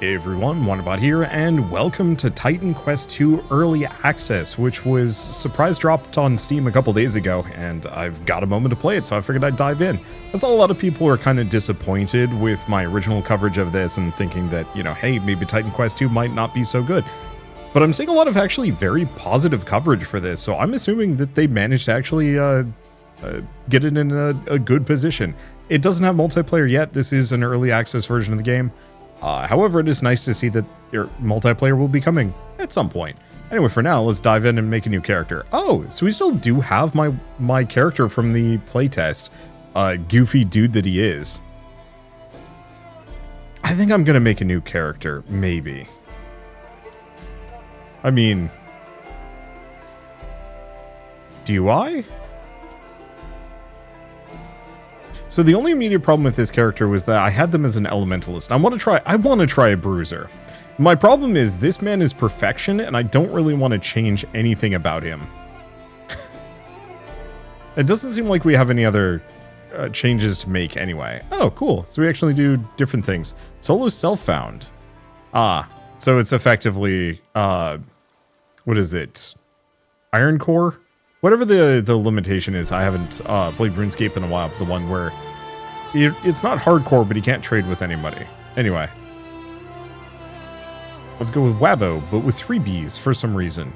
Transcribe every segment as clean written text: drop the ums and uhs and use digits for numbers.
Hey everyone, Wanderbot here, and welcome to Titan Quest II Early Access, which was surprise dropped on Steam a couple days ago, and I've got a moment to play it, so I figured I'd dive in. I saw a lot of people were kind of disappointed with my original coverage of this and thinking that, you know, hey, maybe Titan Quest II might not be so good. But I'm seeing a lot of actually very positive coverage for this, so I'm assuming that they managed to actually get it in a good position. It doesn't have multiplayer yet. This is an early access version of the game. However, it is nice to see that your multiplayer will be coming at some point. Anyway, for now, let's dive in and make a new character. Oh, so we still do have my character from the playtest, goofy dude that he is. I think I'm gonna make a new character, maybe. I mean, do I? So the only immediate problem with this character was that I had them as an elementalist. I want to try a bruiser. My problem is this man is perfection, and I don't really want to change anything about him. It doesn't seem like we have any other changes to make anyway. Oh, cool. So we actually do different things. Solo self-found. So it's effectively, what is it? Iron Core? Whatever the limitation is. I haven't played RuneScape in a while, the one where it's not hardcore, but you can't trade with anybody. Anyway. Let's go with Wabo, but with 3 Bs for some reason.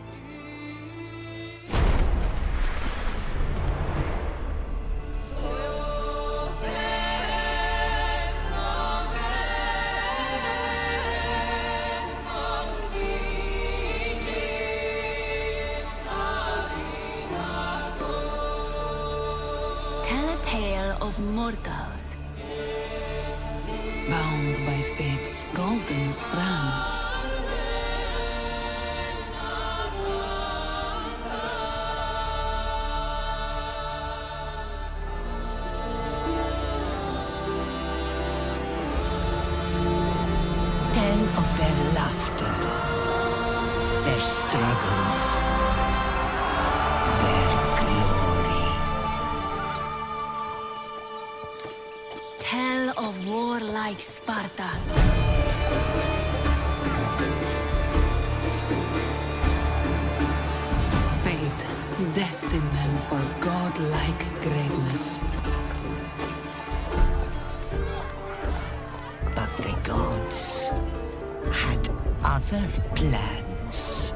Of mortals, bound by fate's golden strands. Tell of their laughter, their struggles, their glory. tell of warlike Sparta. Fate destined them for godlike greatness. But the gods had other plans.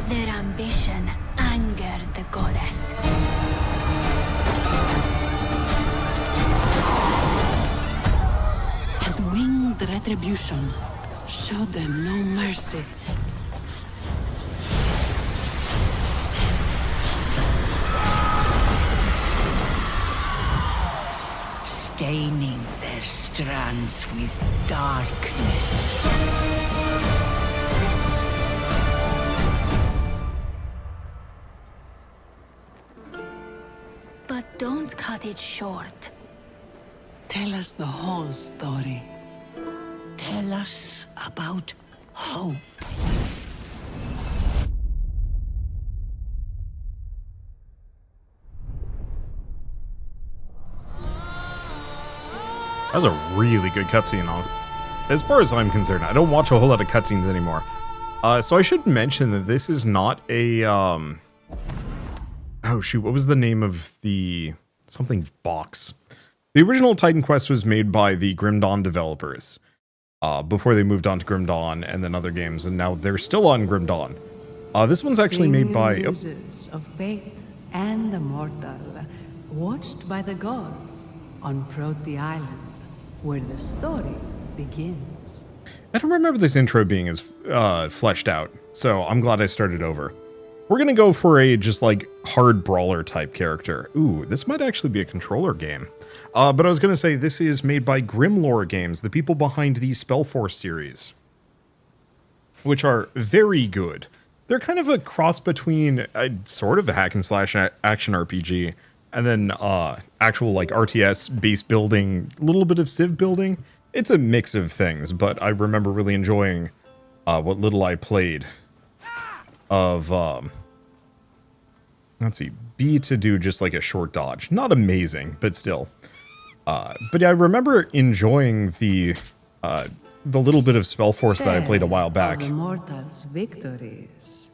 Their ambition angered the goddess. And winged Retribution showed them no mercy. Staining their strands with darkness. But don't cut it short. Tell us the whole story. Tell us about hope. That was a really good cutscene. As far as I'm concerned, I don't watch a whole lot of cutscenes anymore. So I should mention that this is not a, oh shoot, what was the name of the, something box? The original Titan Quest was made by the Grim Dawn developers, before they moved on to Grim Dawn and then other games, and now they're still on Grim Dawn. This one's actually made by... Muses of faith and the mortal, watched by the gods on Prote Island, where the story begins. I don't remember this intro being as fleshed out, so I'm glad I started over. We're gonna go for a just like hard brawler type character. Ooh, this might actually be a controller game. But I was gonna say this is made by Grimlore Games, the people behind the Spellforce series, which are very good. They're kind of a cross between sort of a hack and slash action RPG and then actual like RTS base building, a little bit of Civ building. It's a mix of things, but I remember really enjoying what little I played of, let's see, B to do just like a short dodge. Not amazing, but still. But yeah, I remember enjoying the little bit of Spellforce that I played a while back. The mortals' victories.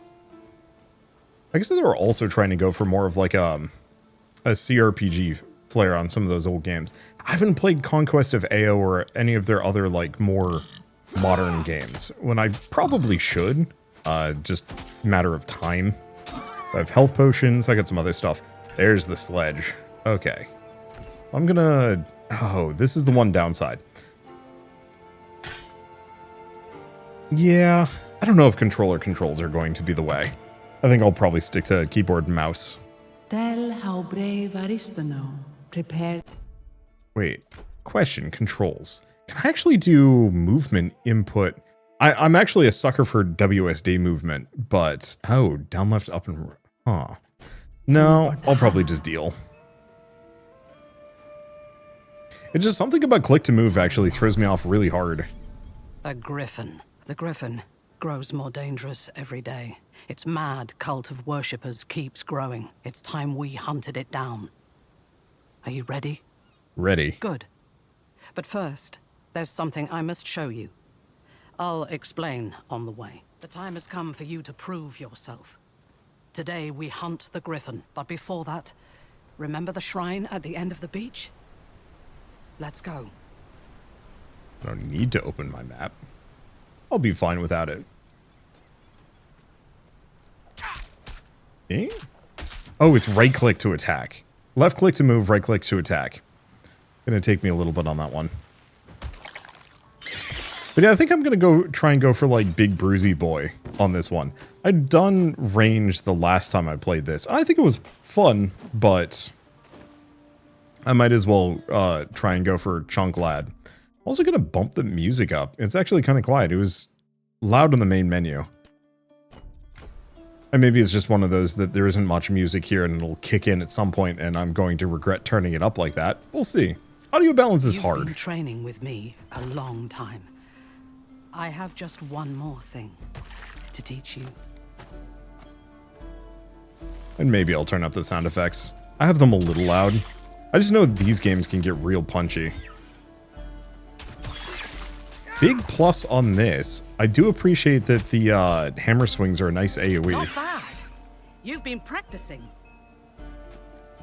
I guess they were also trying to go for more of like a CRPG flair on some of those old games. I haven't played Conquest of AO or any of their other like more modern games, when I probably should. Just matter of time. I have health potions, I got some other stuff. There's the sledge. Okay. I'm gonna... Oh, this is the one downside. Yeah, I don't know if controller controls are going to be the way. I think I'll probably stick to keyboard and mouse. Tell how brave Aristono prepared. Wait, question, controls. Can I actually do movement input? I'm actually a sucker for WSD movement, but... Oh, down, left, up, and... Huh. No, I'll probably just deal. It's just something about click to move actually throws me off really hard. A griffin. The griffin grows more dangerous every day. Its mad cult of worshippers keeps growing. It's time we hunted it down. Are you ready? Ready. Good. But first, there's something I must show you. I'll explain on the way. The time has come for you to prove yourself. Today we hunt the griffin, but before that, remember the shrine at the end of the beach? Let's go. I don't need to open my map. I'll be fine without it. Okay. Oh, it's right click to attack. Left click to move, right click to attack. Gonna take me a little bit on that one. But yeah, I think I'm gonna try and go for like Big Bruisey Boy on this one. I'd done range the last time I played this. I think it was fun, but I might as well try and go for Chunk Lad. I'm also gonna bump the music up. It's actually kind of quiet. It was loud on the main menu. And maybe it's just one of those that there isn't much music here and it'll kick in at some point and I'm going to regret turning it up like that. We'll see. Audio balance is hard. You've been training with me a long time. I have just one more thing to teach you. And maybe I'll turn up the sound effects. I have them a little loud. I just know these games can get real punchy. Big plus on this. I do appreciate that the hammer swings are a nice AoE. Not bad. You've been practicing.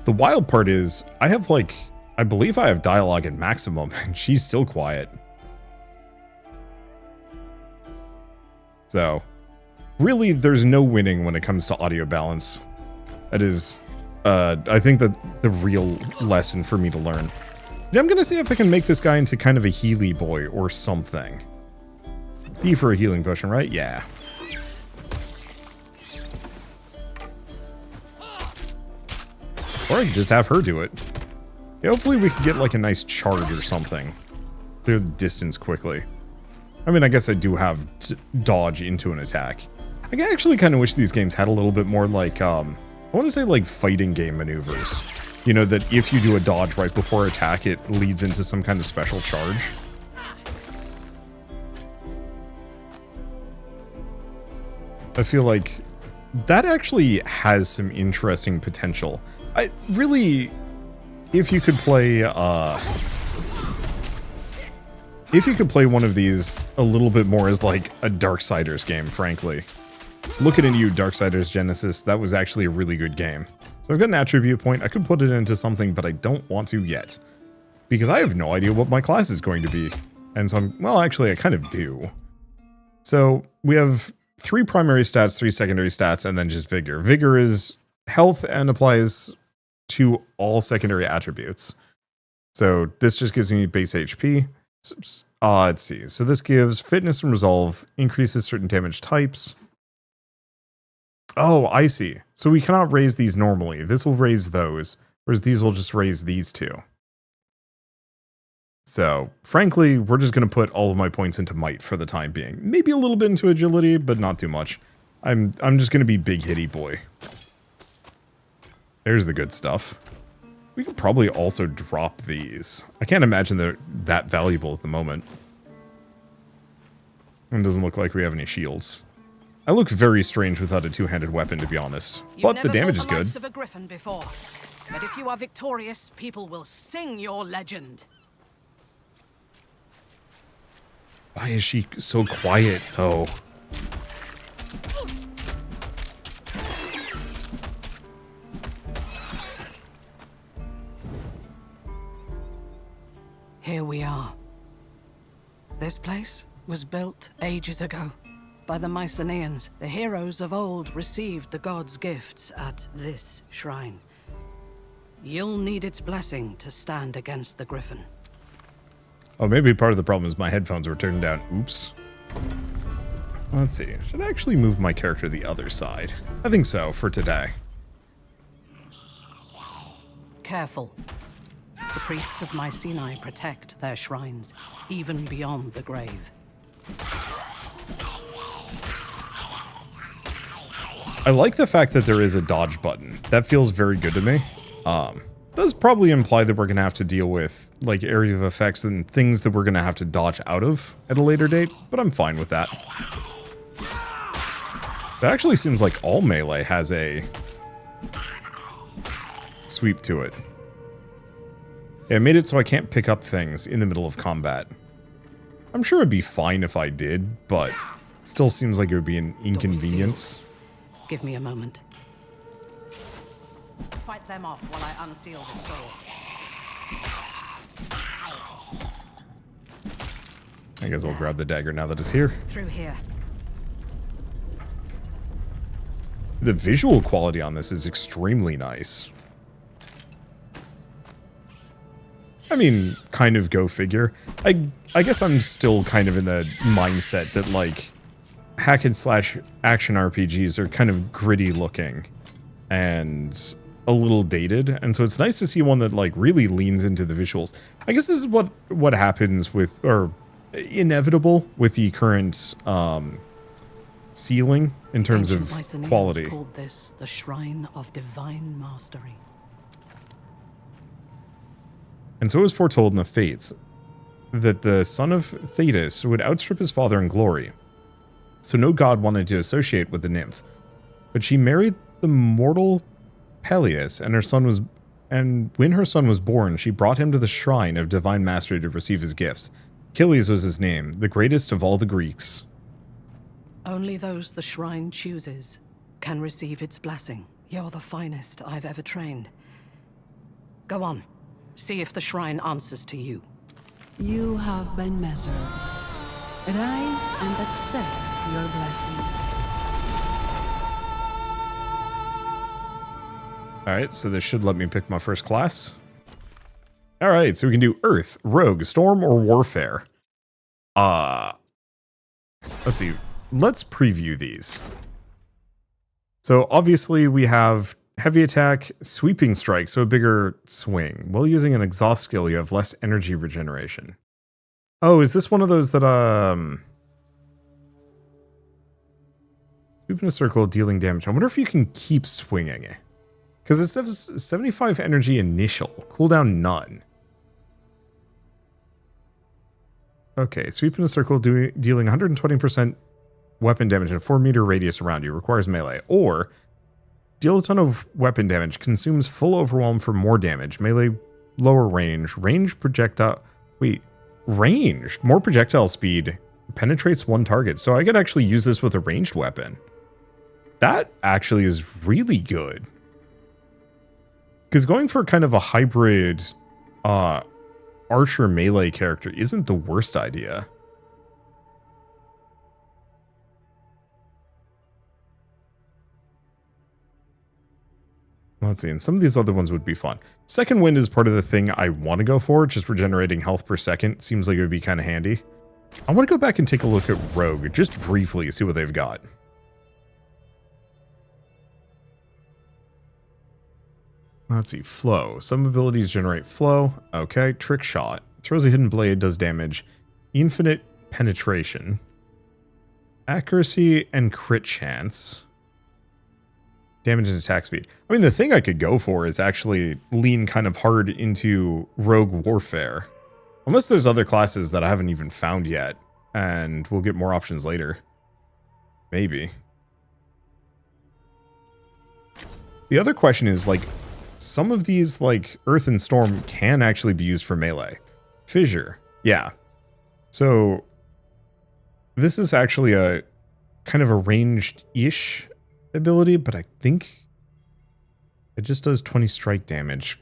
The wild part is, I have like, I believe I have dialogue at maximum, and she's still quiet. So, really, there's no winning when it comes to audio balance. That is, I think that the real lesson for me to learn. I'm gonna see if I can make this guy into kind of a Healy boy or something. E for a healing potion, right? Yeah. Or I can just have her do it. Yeah, hopefully we can get like a nice charge or something. Clear the distance quickly. I mean, I guess I do have dodge into an attack. I actually kind of wish these games had a little bit more like, I want to say like fighting game maneuvers. You know, that if you do a dodge right before attack, it leads into some kind of special charge. I feel like that actually has some interesting potential. I really, if you could play one of these a little bit more as like a Darksiders game, frankly. Looking at you, Darksiders Genesis, that was actually a really good game. So I've got an attribute point. I could put it into something, but I don't want to yet. Because I have no idea what my class is going to be. And so I'm, well, actually I kind of do. So we have 3 primary stats, 3 secondary stats, and then just Vigor. Vigor is health and applies to all secondary attributes. So this just gives me base HP. Let's see. So this gives Fitness and Resolve, increases certain damage types. Oh, I see. So we cannot raise these normally. This will raise those, whereas these will just raise these 2. So, frankly, we're just going to put all of my points into Might for the time being. Maybe a little bit into Agility, but not too much. I'm just going to be Big Hitty Boy. There's the good stuff. We could probably also drop these. I can't imagine they're that valuable at the moment. It doesn't look like we have any shields. I look very strange without a two-handed weapon, to be honest. But the damage is good. Of a griffin before, but if you are victorious, people will sing your legend. Why is she so quiet, though? Here we are. This place was built ages ago by the Mycenaeans. The heroes of old received the gods' gifts at this shrine. You'll need its blessing to stand against the griffin. Oh, maybe part of the problem is my headphones were turned down. Oops. Let's see. Should I actually move my character to the other side? I think so, for today. Careful. The priests of Mycenae protect their shrines, even beyond the grave. I like the fact that there is a dodge button. That feels very good to me. Does probably imply that we're going to have to deal with, like, area of effects and things that we're going to have to dodge out of at a later date, but I'm fine with that. It actually seems like all melee has a sweep to it. Yeah, I made it so I can't pick up things in the middle of combat. I'm sure it'd be fine if I did, but it still seems like it would be an inconvenience. Give me a moment. Fight them off while I unseal the door. I guess I'll grab the dagger now that it's here. Through here. The visual quality on this is extremely nice. I mean, kind of go figure. I guess I'm still kind of in the mindset that, like, hack and slash action RPGs are kind of gritty looking and a little dated, and so it's nice to see one that, like, really leans into the visuals. I guess this is what happens with, or inevitable with the current ceiling in terms of quality. Called this the Shrine of Divine Mastery. And so it was foretold in the Fates that the son of Thetis would outstrip his father in glory. So no god wanted to associate with the nymph. But she married the mortal Peleus, and when her son was born, she brought him to the shrine of divine mastery to receive his gifts. Achilles was his name, the greatest of all the Greeks. Only those the shrine chooses can receive its blessing. You're the finest I've ever trained. Go on. See if the shrine answers to you. You have been measured. Rise and accept your blessing. Alright, so this should let me pick my first class. Alright, so we can do Earth, Rogue, Storm, or Warfare. Let's see. Let's preview these. So obviously we have heavy attack, sweeping strike, so a bigger swing. While using an exhaust skill, you have less energy regeneration. Oh, is this one of those that, sweep in a circle, dealing damage. I wonder if you can keep swinging it. Because it says 75 energy initial, cooldown none. Okay, sweep in a circle, dealing 120% weapon damage in a 4-meter radius around you, requires melee. Or deal a ton of weapon damage, consumes full overwhelm for more damage, melee, lower range, projectile, ranged, more projectile speed, penetrates one target. So I could actually use this with a ranged weapon. That actually is really good. Because going for kind of a hybrid archer melee character isn't the worst idea. Let's see, and some of these other ones would be fun. Second wind is part of the thing I want to go for, just regenerating health per second. Seems like it would be kind of handy. I want to go back and take a look at Rogue, just briefly, see what they've got. Let's see, flow. Some abilities generate flow. Okay, trick shot. Throws a hidden blade, does damage. Infinite penetration. Accuracy and crit chance. Damage and attack speed. I mean, the thing I could go for is actually lean kind of hard into rogue warfare. Unless there's other classes that I haven't even found yet, and we'll get more options later. Maybe. The other question is, like, some of these, like, Earth and Storm can actually be used for melee. Fissure. Yeah. So, this is actually a kind of a ranged-ish ability, but I think it just does 20 strike damage.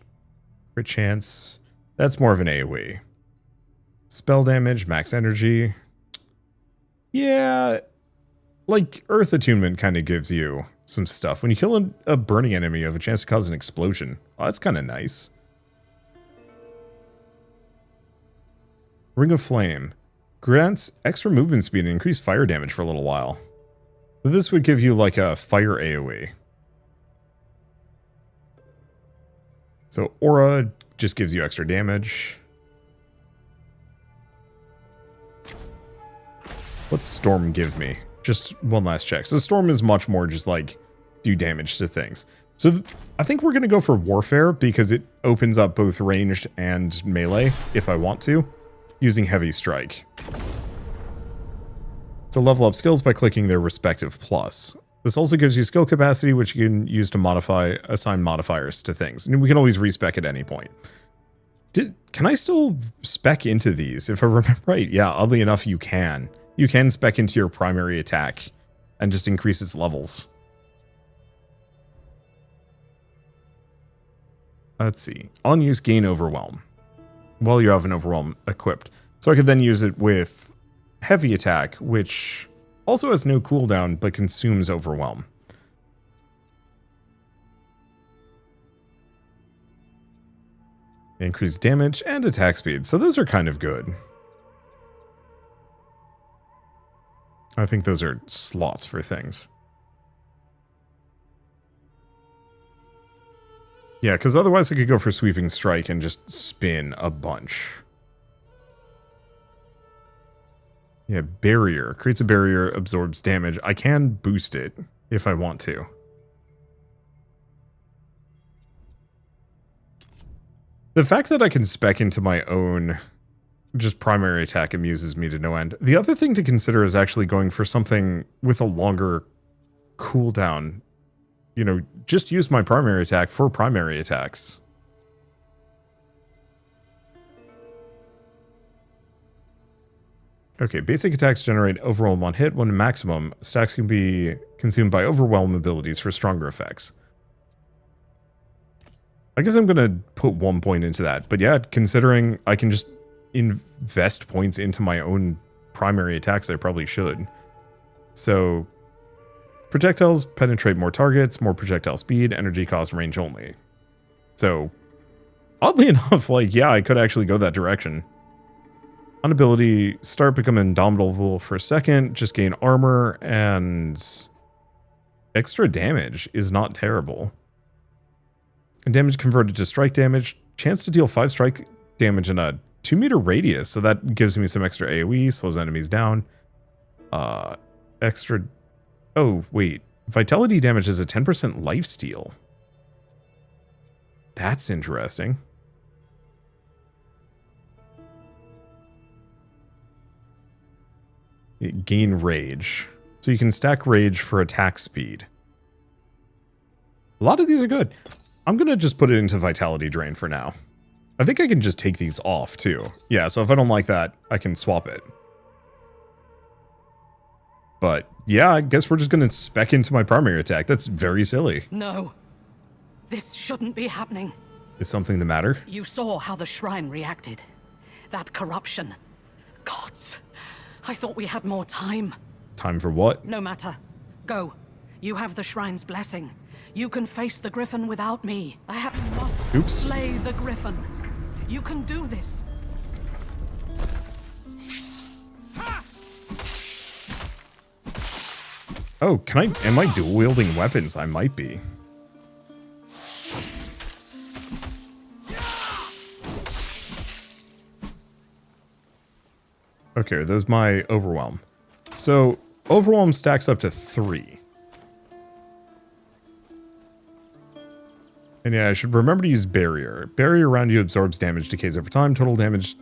Crit chance. That's more of an AoE. Spell damage, max energy. Yeah, like Earth Attunement kind of gives you some stuff. When you kill a burning enemy, you have a chance to cause an explosion. Oh, that's kind of nice. Ring of Flame. Grants extra movement speed and increased fire damage for a little while. So this would give you like a fire AoE. So Aura just gives you extra damage. What's Storm give me? Just one last check. So Storm is much more just like do damage to things. So I think we're going to go for Warfare because it opens up both ranged and melee if I want to, using Heavy Strike. So level up skills by clicking their respective plus. This also gives you skill capacity, which you can use to assign modifiers to things. And we can always respec at any point. Can I still spec into these? If I remember right, yeah, oddly enough, you can. You can spec into your primary attack and just increase its levels. Let's see. On use, gain Overwhelm. While you have an Overwhelm equipped. So I could then use it with Heavy Attack, which also has no cooldown, but consumes Overwhelm. Increased damage and attack speed. So those are kind of good. I think those are slots for things. Yeah, because otherwise I could go for Sweeping Strike and just spin a bunch. Yeah, Barrier. Creates a barrier, absorbs damage. I can boost it if I want to. The fact that I can spec into my own just primary attack amuses me to no end. The other thing to consider is actually going for something with a longer cooldown. You know, just use my primary attack for primary attacks. Okay, basic attacks generate Overwhelm on hit. When maximum, stacks can be consumed by Overwhelm abilities for stronger effects. I guess I'm going to put 1 point into that. But yeah, considering I can just invest points into my own primary attacks, I probably should. So, projectiles penetrate more targets, more projectile speed, energy cost, range only. So, oddly enough, like, yeah, I could actually go that direction. On ability, start become indomitable for a second, just gain armor, and extra damage is not terrible. And damage converted to strike damage, chance to deal 5 strike damage in a 2-meter radius, so that gives me some extra AoE, slows enemies down. Extra... Oh, wait. Vitality damage is a 10% lifesteal. That's interesting. Gain rage. So you can stack rage for attack speed. A lot of these are good. I'm going to just put it into vitality drain for now. I think I can just take these off too. Yeah, so if I don't like that, I can swap it. But yeah, I guess we're just going to spec into my primary attack. That's very silly. No. This shouldn't be happening. Is something the matter? You saw how the shrine reacted. That corruption. Gods. I thought we had more time. Time for what? No matter. Go. You have the shrine's blessing. You can face the griffin without me. I must slay the griffin. You can do this. Oh, am I dual wielding weapons? I might be. Okay, there's my Overwhelm. So, Overwhelm stacks up to 3. And yeah, I should remember to use barrier. Barrier around you absorbs damage, decays over time. Total damage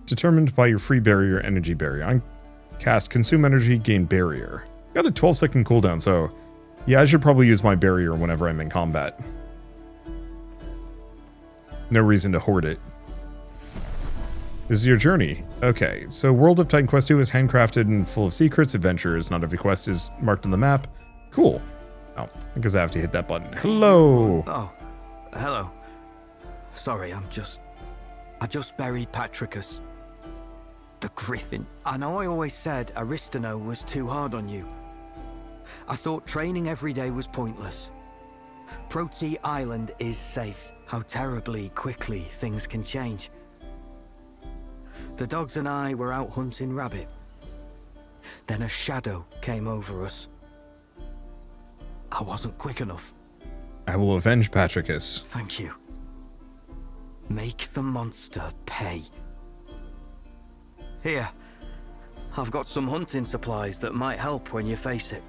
determined by your free barrier, energy barrier. On cast, consume energy, gain barrier. Got a 12-second cooldown, so yeah, I should probably use my barrier whenever I'm in combat. No reason to hoard it. This is your journey. Okay, so World of Titan Quest 2 is handcrafted and full of secrets, adventures. Not every quest is marked on the map. Cool. Oh, I guess I have to hit that button. Hello. Oh, hello. Sorry, I just buried Patricus. The Griffin. I know I always said Aristano was too hard on you. I thought training every day was pointless. Protey Island is safe. How terribly quickly things can change. The dogs and I were out hunting rabbit. Then a shadow came over us. I wasn't quick enough. I will avenge Patricus. Thank you. Make the monster pay. Here, I've got some hunting supplies that might help when you face it.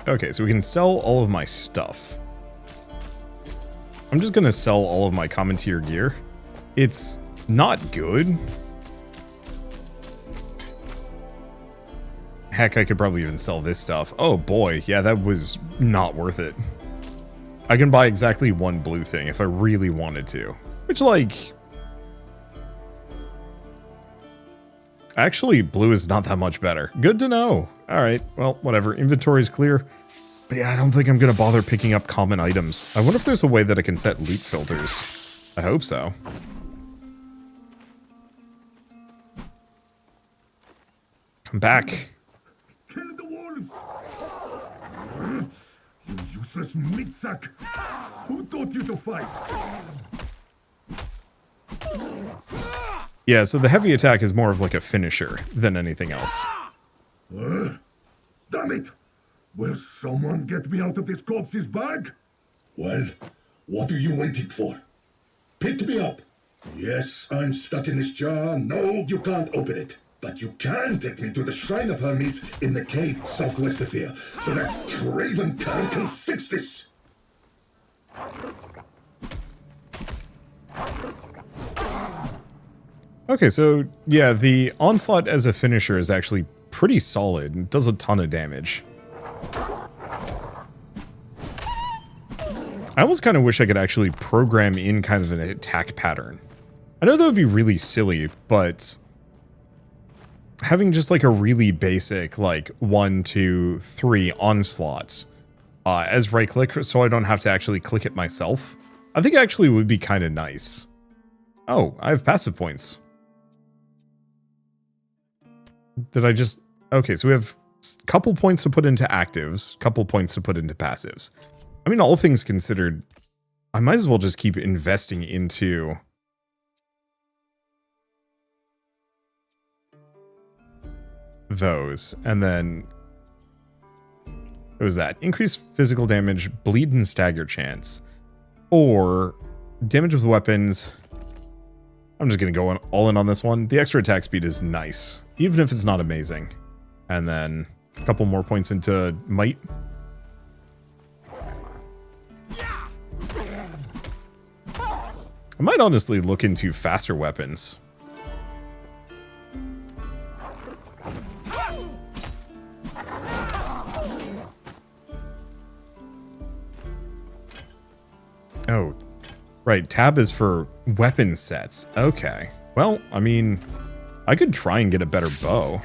Okay, so we can sell all of my stuff. I'm just gonna sell all of my common tier gear. It's not good. Heck, I could probably even sell this stuff. Oh boy, yeah, that was not worth it. I can buy exactly one blue thing if I really wanted to. Which, like... Actually, blue is not that much better. Good to know. Alright, well, whatever. Inventory's clear. But yeah, I don't think I'm gonna bother picking up common items. I wonder if there's a way that I can set loot filters. I hope so. Come back. Kill the wolves! You useless meat sack! Who taught you to fight? Yeah, so the heavy attack is more of like a finisher than anything else. Damn it! Will someone get me out of this corpse's bag? Well, what are you waiting for? Pick me up. Yes, I'm stuck in this jar. No, you can't open it. But you can take me to the Shrine of Hermes in the cave southwest of here, so that craven cur can fix this. Okay, so yeah, the onslaught as a finisher is actually pretty solid and does a ton of damage. I almost kind of wish I could actually program in kind of an attack pattern. I know that would be really silly, but having just like a really basic like 1, 2, 3 onslaughts as right click so I don't have to actually click it myself, I think actually would be kind of nice. Oh, I have passive points. Did I just... Okay, so we have a couple points to put into actives, couple points to put into passives. I mean, all things considered, I might as well just keep investing into... those. And then... What was that? Increased physical damage, bleed and stagger chance. Or damage with weapons... I'm just going to go all in on this one. The extra attack speed is nice, even if it's not amazing. And then a couple more points into might. I might honestly look into faster weapons. Oh. Right, tab is for weapon sets. Okay. Well, I mean, I could try and get a better bow.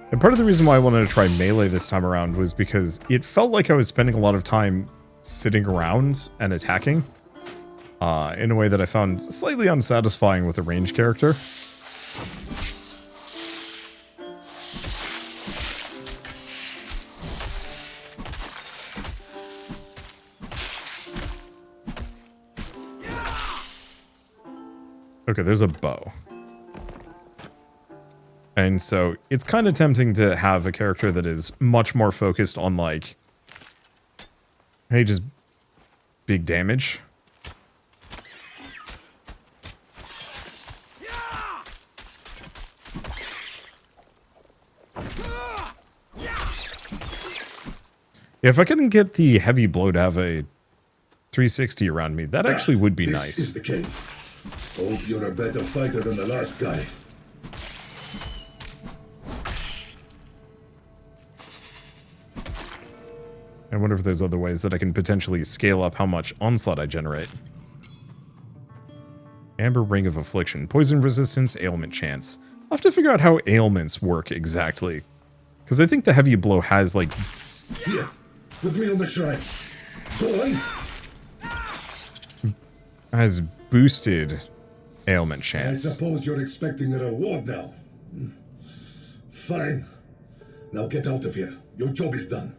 And part of the reason why I wanted to try melee this time around was because it felt like I was spending a lot of time sitting around and attacking in a way that I found slightly unsatisfying with a ranged character. Okay, there's a bow. And so it's kind of tempting to have a character that is much more focused on like, hey, just big damage. If I couldn't get the heavy blow to have a 360 around me, that actually would be this nice. Is the cave. Hope you're a better fighter than the last guy. I wonder if there's other ways that I can potentially scale up how much onslaught I generate. Amber Ring of Affliction. Poison resistance, ailment chance. I'll have to figure out how ailments work exactly. Because I think the heavy blow has, like... Here, put me on the shrine. Go on. has boosted ailment I chance. suppose you're expecting a reward now. Fine. Now get out of here. Your job is done.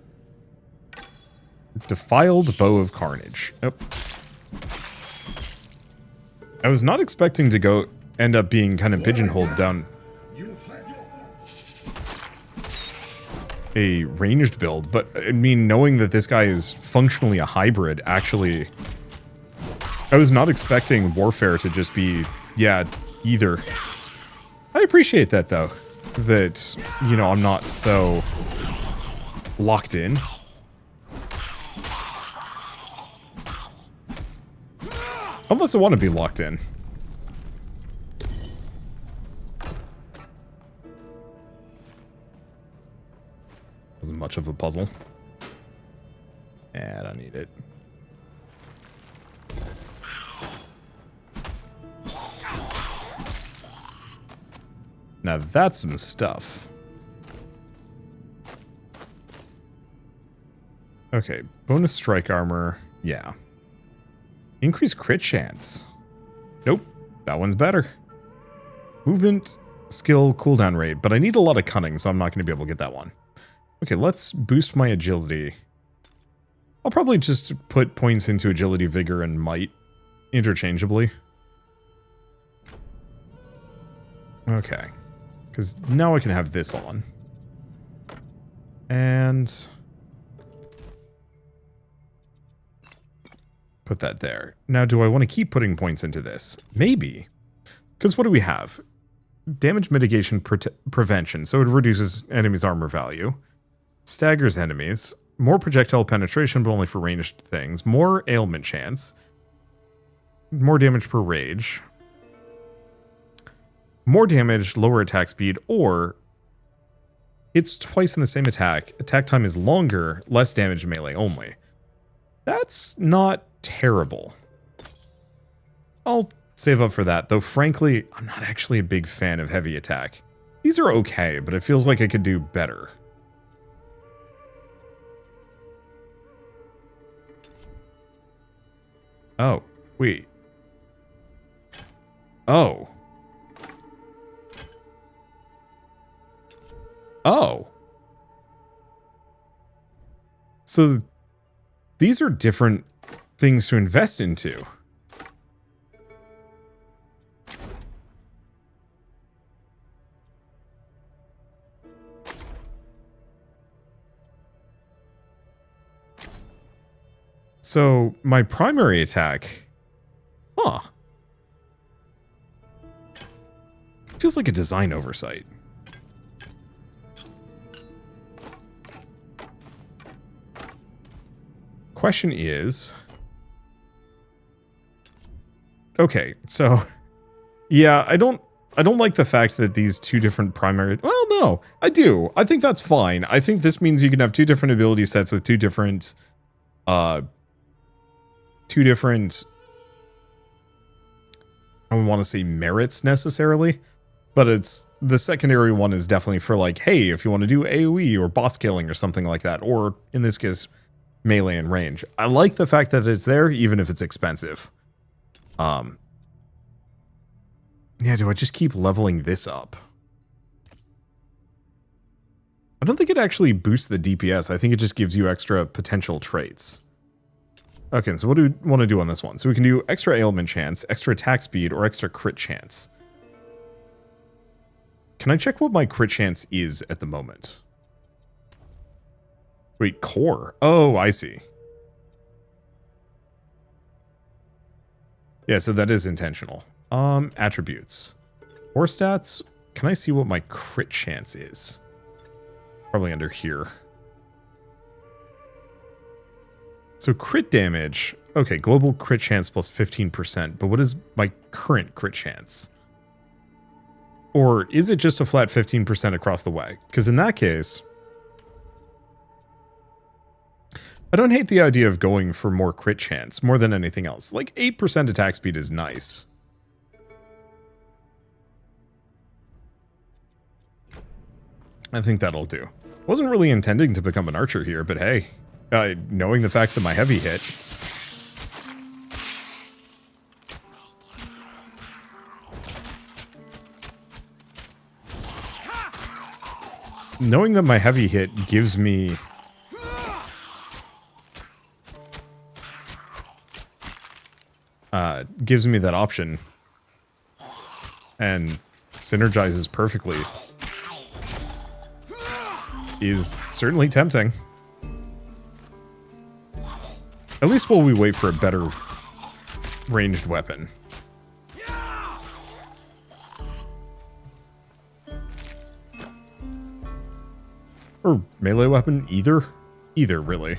Defiled Bow of Carnage. Oh. I was not expecting to end up being kind of pigeonholed down a ranged build, but I mean, knowing that this guy is functionally a hybrid, actually, I was not expecting Warfare to just be, yeah, either. I appreciate that, though, that, you know, I'm not so locked in. Unless I want to be locked in. Wasn't much of a puzzle. And I need it. Now that's some stuff. Okay, bonus strike armor. Yeah. Increase crit chance. Nope, that one's better. Movement, skill, cooldown rate, but I need a lot of cunning, so I'm not going to be able to get that one. Okay, let's boost my agility. I'll probably just put points into agility, vigor, and might interchangeably. Okay, because now I can have this on. And put that there. Now, do I want to keep putting points into this? Maybe. Because what do we have? Damage mitigation prevention, so it reduces enemies' armor value. Staggers enemies. More projectile penetration, but only for ranged things. More ailment chance. More damage per rage. More damage, lower attack speed, or it's twice in the same attack. Attack time is longer, less damage melee only. That's not terrible. I'll save up for that, though frankly, I'm not actually a big fan of heavy attack. These are okay, but it feels like I could do better. Oh, wait. Oh. Oh. So these are different things to invest into. So my primary attack, feels like a design oversight. Question is, okay, so yeah, I don't like the fact that these two different primary, well, no, I do. I think that's fine. I think this means you can have two different ability sets with two different, I don't want to say merits necessarily, but it's the secondary one is definitely for like, hey, if you want to do AoE or boss killing or something like that, or in this case, melee and range. I like the fact that it's there, even if it's expensive. Yeah, do I just keep leveling this up? I don't think it actually boosts the DPS. I think it just gives you extra potential traits. Okay, so what do we want to do on this one? So we can do extra ailment chance, extra attack speed, or extra crit chance. Can I check what my crit chance is at the moment? Wait, core? Oh, I see. Yeah, so that is intentional. Attributes. Core stats. Can I see what my crit chance is? Probably under here. So crit damage. Okay, global crit chance plus 15%. But what is my current crit chance? Or is it just a flat 15% across the way? Because in that case, I don't hate the idea of going for more crit chance more than anything else. Like 8% attack speed is nice. I think that'll do. Wasn't really intending to become an archer here, but hey, knowing the fact that my heavy hit. Knowing that my heavy hit gives me that option and synergizes perfectly is certainly tempting. At least while we wait for a better ranged weapon. Or melee weapon, either. Either, really.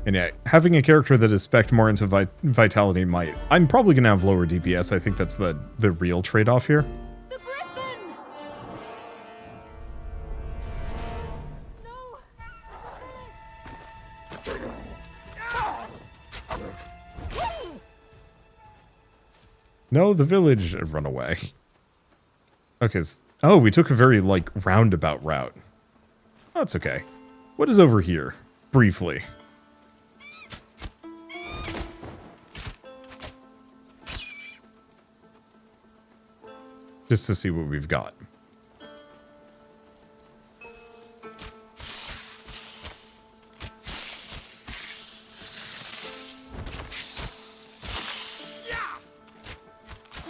And yeah, having a character that is spec'd more into vitality might... I'm probably going to have lower DPS. I think that's the real trade-off here. The griffin! No, the village run away. Okay, oh, we took a very, like, roundabout route. That's okay. What is over here? Briefly. Just to see what we've got.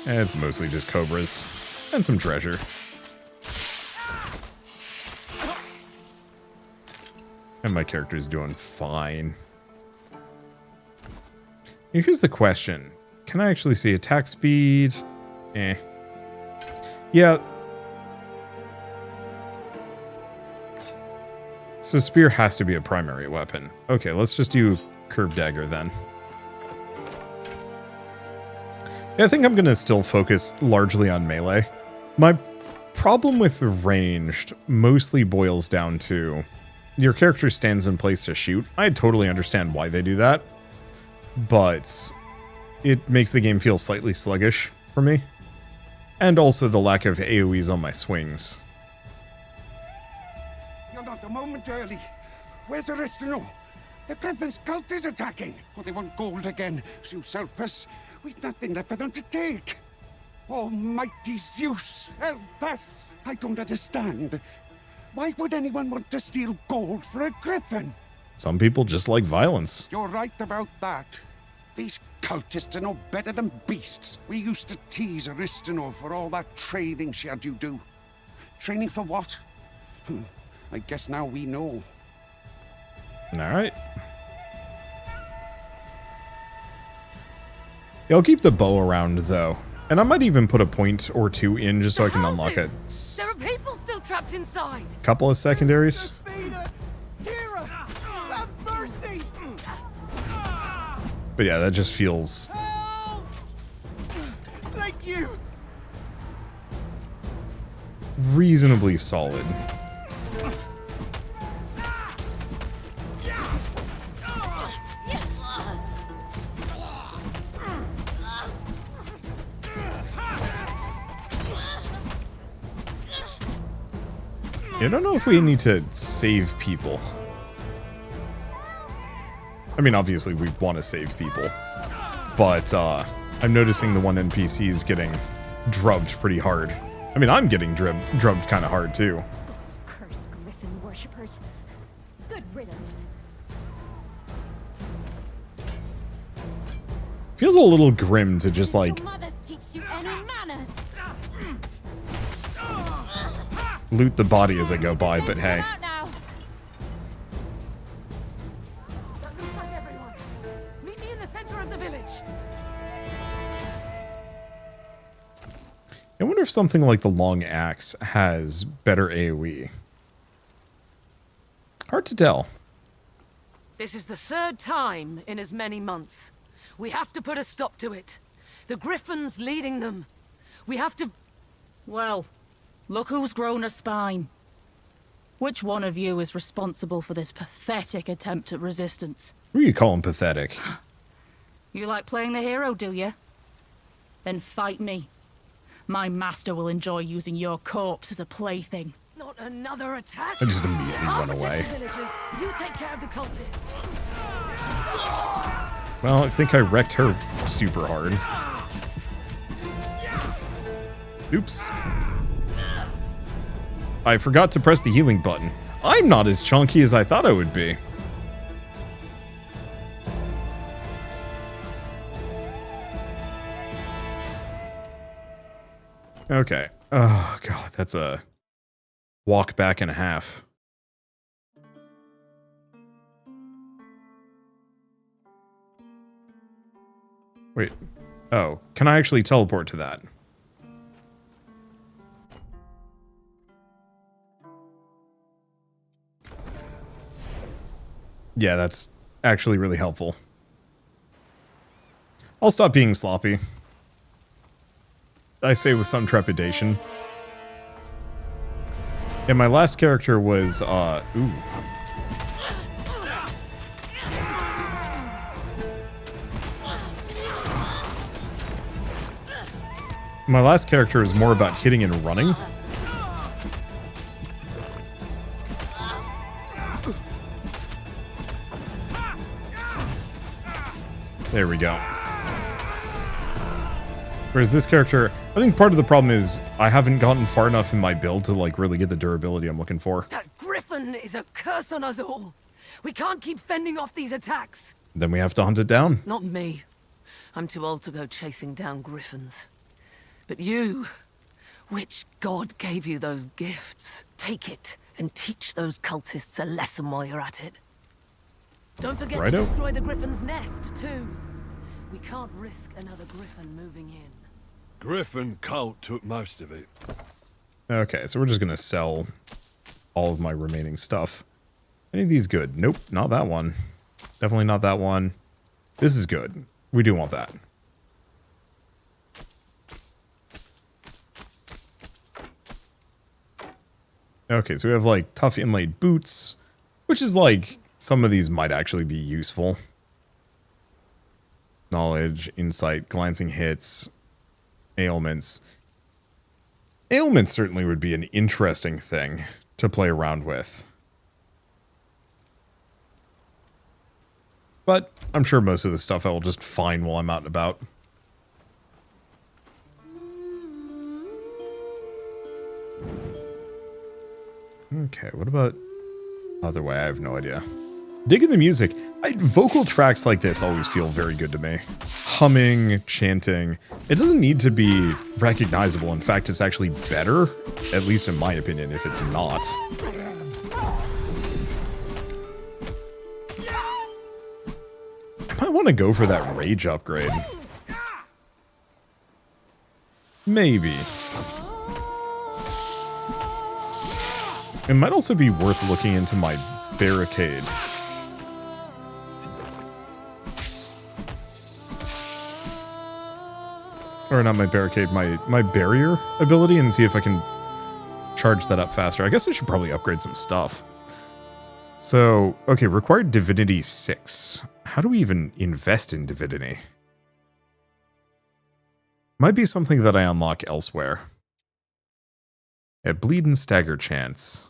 And it's mostly just cobras. And some treasure. And my character's doing fine. Here's the question. Can I actually see attack speed? Eh. Yeah. So spear has to be a primary weapon. Okay, let's just do curved dagger then. Yeah, I think I'm going to still focus largely on melee. My problem with ranged mostly boils down to your character stands in place to shoot. I totally understand why they do that, but it makes the game feel slightly sluggish for me. And also the lack of AoEs on my swings. You're not a moment early. Where's Aristino? The Griffin's cult is attacking. Oh, they want gold again. Zeus help us. We've nothing left for them to take. Almighty Zeus, help us. I don't understand. Why would anyone want to steal gold for a griffin? Some people just like violence. You're right about that. These cultists are no better than beasts. We used to tease Aristino for all that training she had you do. Training for what? I guess now we know. Alright. Yeah, I'll keep the bow around, though. And I might even put a point or two in just so I can unlock it. There are people still trapped inside. Couple of secondaries. But yeah, that just feels... Thank you. reasonably solid. I don't know if we need to save people. I mean, obviously we want to save people, but I'm noticing the one NPC is getting drubbed pretty hard. I mean, I'm getting drubbed kind of hard too. Those cursed griffin worshippers. Good riddance. Feels a little grim to just like Your mothers teach you any manners. loot the body as I go by, but hey. Meet me in the center of the village. I wonder if something like the long axe has better AoE. Hard to tell. This is the third time in as many months. We have to put a stop to it. The Griffin's leading them. We have to... Well, look who's grown a spine. Which one of you is responsible for this pathetic attempt at resistance? Who are you calling pathetic? You like playing the hero, do you? Then fight me. My master will enjoy using your corpse as a plaything. Not another attack. I just immediately I'll run protect away. the villagers. You take care of the cultists. Well, I think I wrecked her super hard. Oops. I forgot to press the healing button. I'm not as chunky as I thought I would be. Okay. Oh, God, that's a walk back and a half. Wait. Oh, can I actually teleport to that? Yeah, that's actually really helpful. I'll stop being sloppy. I say with some trepidation. And my last character was, ooh. My last character is more about hitting and running. There we go. Whereas this character, I think part of the problem is I haven't gotten far enough in my build to like really get the durability I'm looking for. That Griffin is a curse on us all. We can't keep fending off these attacks. Then we have to hunt it down. Not me. I'm too old to go chasing down Griffins. But you, which god gave you those gifts? Take it and teach those cultists a lesson while you're at it. Don't forget to destroy the Griffin's nest, too. We can't risk another Griffin moving in. Griffin cult took most of it. Okay, so we're just gonna sell all of my remaining stuff. Any of these good? Nope, not that one. Definitely not that one. This is good. We do want that. Okay, so we have like tough inlaid boots, which is like some of these might actually be useful. Knowledge, insight, glancing hits, ailments. Ailments certainly would be an interesting thing to play around with. But I'm sure most of the stuff I will just find while I'm out and about. Okay, what about other way? I have no idea. Digging the music. Vocal tracks like this always feel very good to me. Humming, chanting. It doesn't need to be recognizable. In fact, it's actually better, at least in my opinion, if it's not. I might want to go for that rage upgrade. Maybe. It might also be worth looking into my barricade. Or not my barricade, my barrier ability, and see if I can charge that up faster. I guess I should probably upgrade some stuff. So, okay, required Divinity 6. How do we even invest in Divinity? Might be something that I unlock elsewhere. Yeah, bleed and stagger chance.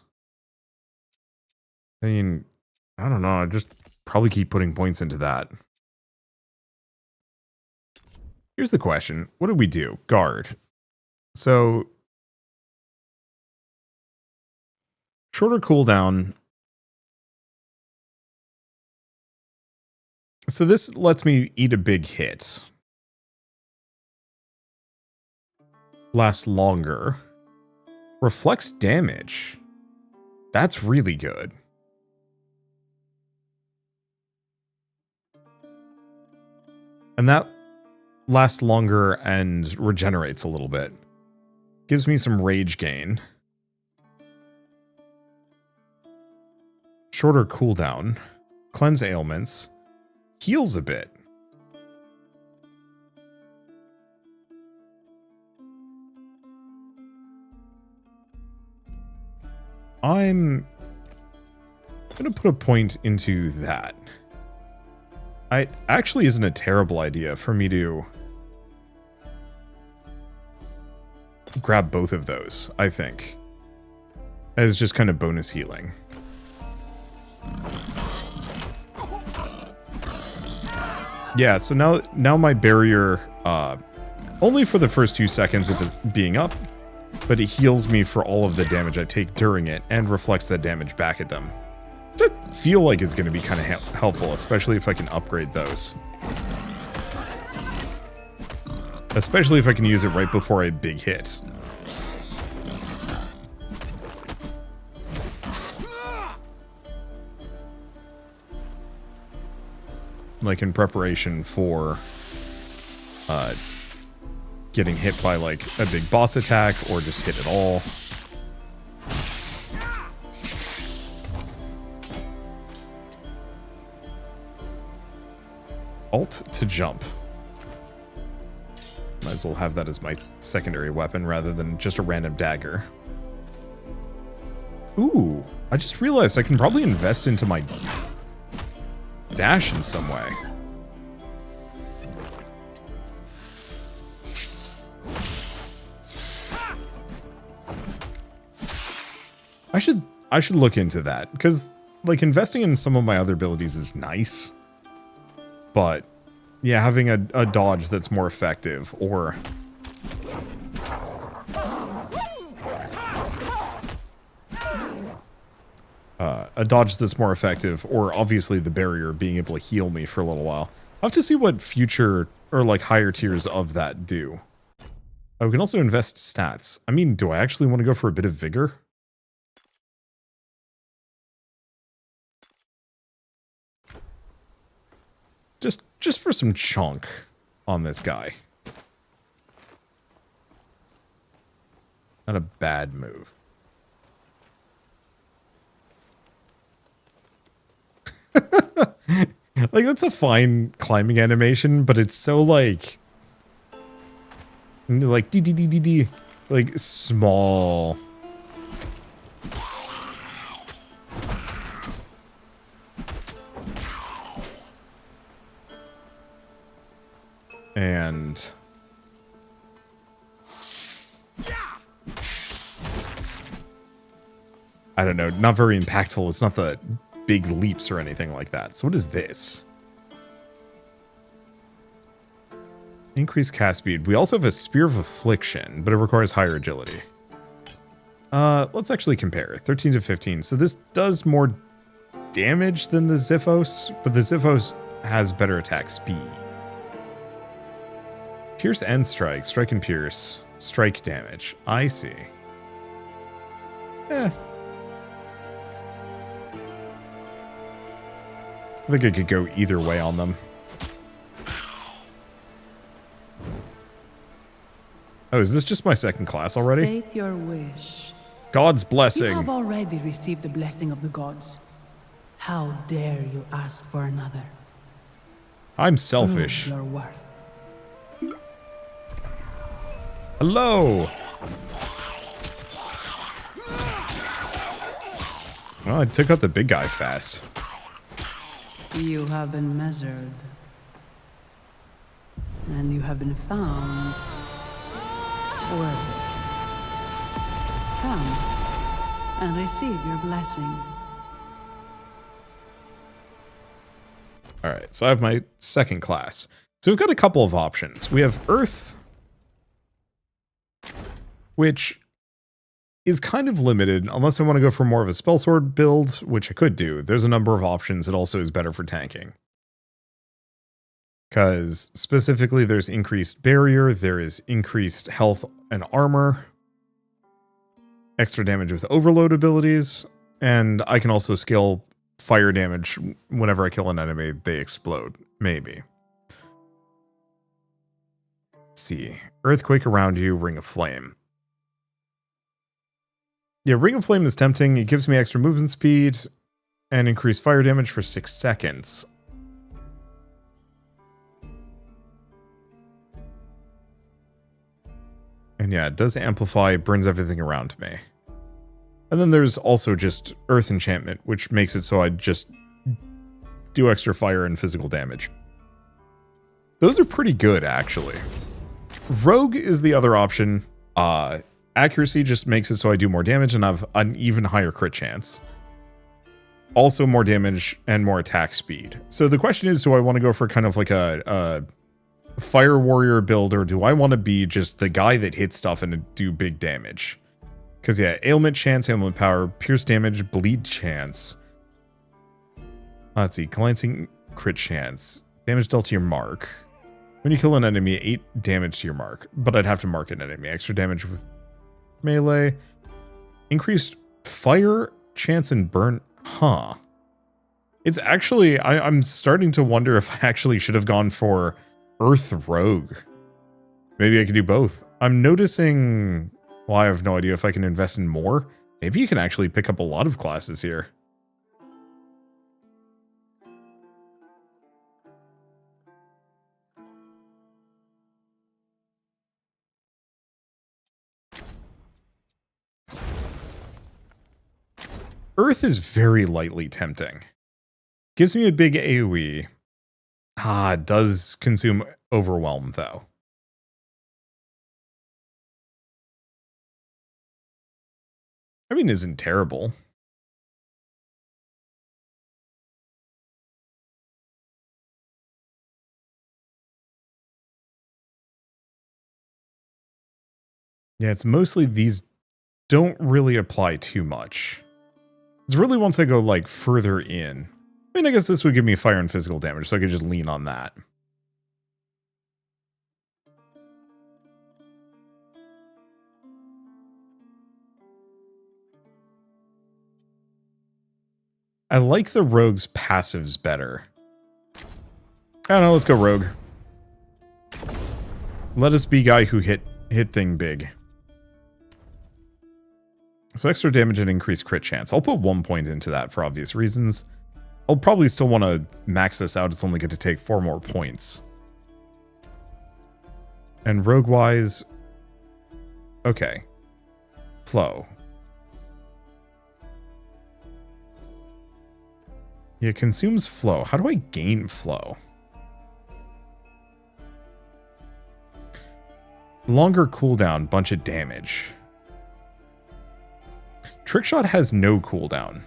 I mean, I don't know, I just probably keep putting points into that. Here's the question. What do we do? Guard. So, shorter cooldown. So this lets me eat a big hit. Lasts longer. Reflects damage. That's really good. And that lasts longer and regenerates a little bit. Gives me some rage gain. shorter cooldown, cleanse ailments, heals a bit. I'm gonna put a point into that. It actually isn't a terrible idea for me to grab both of those, I think, as just kind of bonus healing. Yeah, so now my barrier, only for the first 2 seconds of it being up, but it heals me for all of the damage I take during it and reflects that damage back at them. Which I feel like is going to be kind of helpful, especially if I can upgrade those. Especially if I can use it right before a big hit. Like in preparation for getting hit by like a big boss attack or just hit at all. Alt to jump. Might as well have that as my secondary weapon rather than just a random dagger. Ooh, I just realized I can probably invest into my dash in some way. I should look into that, because like investing in some of my other abilities is nice, but yeah, having a dodge that's more effective, or a dodge that's more effective, or obviously the barrier being able to heal me for a little while. I'll have to see what future or like higher tiers of that do. Oh, we can also invest stats. I mean, do I actually want to go for a bit of vigor? Just for some chunk on this guy. Not a bad move. Like, that's a fine climbing animation, but it's so like dee, like small. And I don't know, not very impactful. It's not the big leaps or anything like that. So what is this? Increased cast speed. We also have a Spear of Affliction, but it requires higher agility. Let's actually compare. 13 to 15. So this does more damage than the Xiphos, but the Xiphos has better attack speed. Pierce and strike. Strike and pierce. Strike damage. I see. I think I could go either way on them. Oh, is this just my second class already? State your wish. God's blessing. You have already received the blessing of the gods. How dare you ask for another? I'm selfish. Prove your worth. Hello. Well, I took out the big guy fast. You have been measured. And you have been found worthy. Come and receive your blessing. Alright, so I have my second class. So we've got a couple of options. We have Earth, which is kind of limited unless I want to go for more of a spell sword build, which I could do. There's a number of options. It also is better for tanking. Because specifically there's increased barrier, there is increased health and armor, extra damage with overload abilities, and I can also scale fire damage whenever I kill an enemy, they explode. Maybe. Let's see. Earthquake around you, Ring of Flame. Yeah, Ring of Flame is tempting. It gives me extra movement speed. and increase fire damage for 6 seconds. And yeah, it does amplify, burns everything around me. And then there's also just Earth Enchantment, which makes it so I just do extra fire and physical damage. Those are pretty good, actually. Rogue is the other option. Accuracy just makes it so I do more damage and have an even higher crit chance. Also more damage and more attack speed. So the question is, do I want to go for kind of like a Fire Warrior build, or do I want to be just the guy that hits stuff and do big damage? Because yeah, ailment chance, ailment power, pierce damage, bleed chance. Let's see, glancing crit chance. Damage dealt to your mark. When you kill an enemy, 8 damage to your mark. But I'd have to mark an enemy. Extra damage with melee. Increased fire chance and burn. Huh. It's actually, I'm starting to wonder if I actually should have gone for Earth Rogue. Maybe I could do both. I'm noticing... Well, I have no idea if I can invest in more. Maybe you can actually pick up a lot of classes here. Earth is very lightly tempting. Gives me a big AoE. It does consume Overwhelm, though. I mean, isn't terrible. Yeah, it's mostly these don't really apply too much. It's really once I go, like, further in. I mean, I guess this would give me fire and physical damage, so I could just lean on that. I like the rogue's passives better. I don't know, let's go rogue. Let us be guy who hit thing big. So extra damage and increased crit chance. I'll put 1 point into that for obvious reasons. I'll probably still want to max this out. It's only going to take 4 more points. And rogue-wise... Okay. Flow. Yeah, consumes flow. How do I gain flow? Longer cooldown, bunch of damage. Trickshot has no cooldown.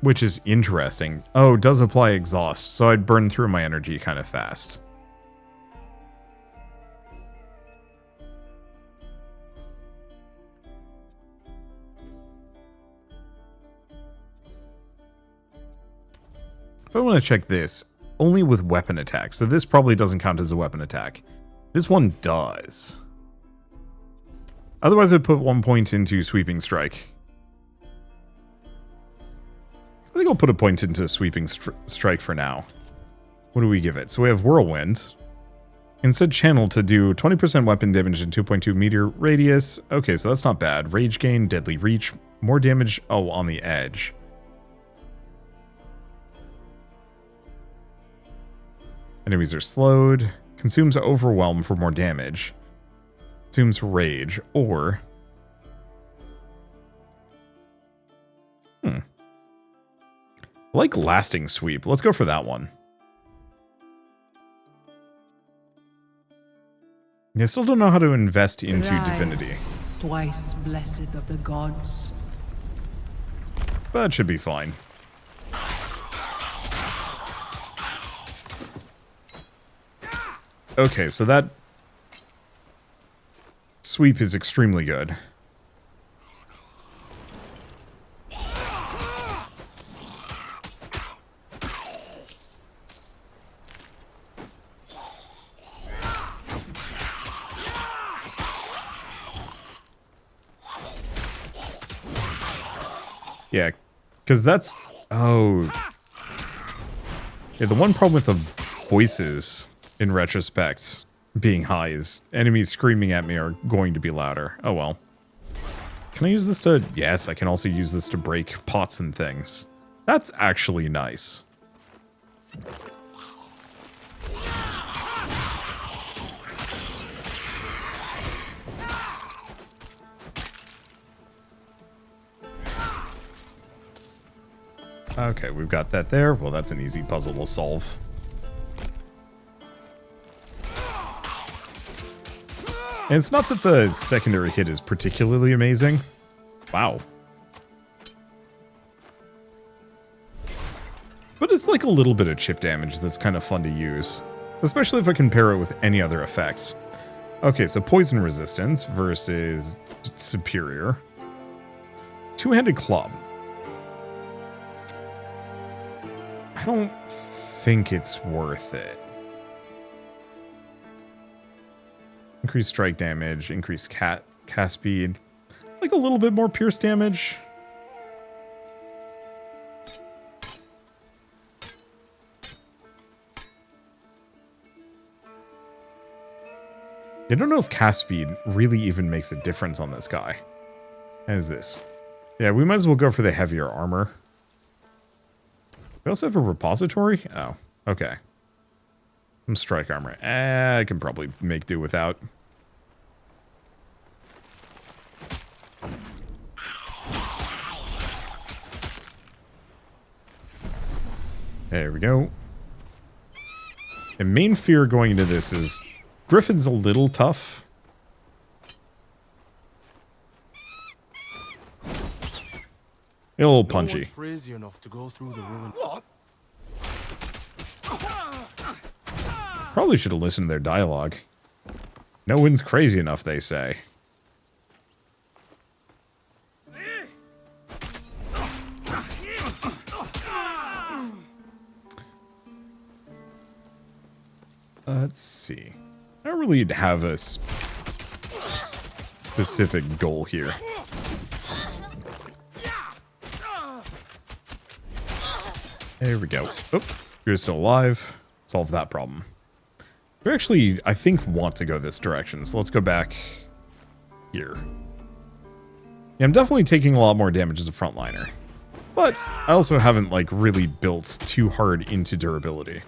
Which is interesting. Oh, does apply exhaust, so I'd burn through my energy kind of fast. If I want to check this, only with weapon attack, so this probably doesn't count as a weapon attack. This one does. Otherwise, I'd put 1 point into Sweeping Strike. I think I'll put a point into Sweeping Strike for now. What do we give it? So we have Whirlwind. Instead, Channel to do 20% weapon damage and 2.2 meter radius. Okay, so that's not bad. Rage Gain, Deadly Reach, more damage, on the edge. Enemies are slowed. Consumes Overwhelm for more damage. Consumes Rage, or... I like Lasting Sweep. Let's go for that one. I still don't know how to invest into Divinity. Twice blessed of the gods. But that should be fine. Okay, so that sweep is extremely good. Yeah, because that's... Oh. Yeah, the one problem with the voices, in retrospect, being high is enemies screaming at me are going to be louder. Oh well. Can I use this to... Yes, I can also use this to break pots and things. That's actually nice. Okay, we've got that there. Well, that's an easy puzzle to solve. And it's not that the secondary hit is particularly amazing. Wow. But it's like a little bit of chip damage that's kind of fun to use. Especially if I compare it with any other effects. Okay, so poison resistance versus superior. Two-handed club. I don't think it's worth it. Increased strike damage, increased cast speed. Like a little bit more pierce damage. I don't know if cast speed really even makes a difference on this guy. How is this? Yeah, we might as well go for the heavier armor. We also have a repository? Oh, okay. Some strike armor. I can probably make do without. There we go. The main fear going into this is Griffin's a little tough. A little punchy. Crazy enough to go through the ruin. Probably should have listened to their dialogue. No one's crazy enough, they say. Let's see. I don't really have a specific goal here. There we go. Oh, you're still alive. Solve that problem. We actually, I think, want to go this direction, so let's go back here. Yeah, I'm definitely taking a lot more damage as a frontliner. But I also haven't, like, really built too hard into durability.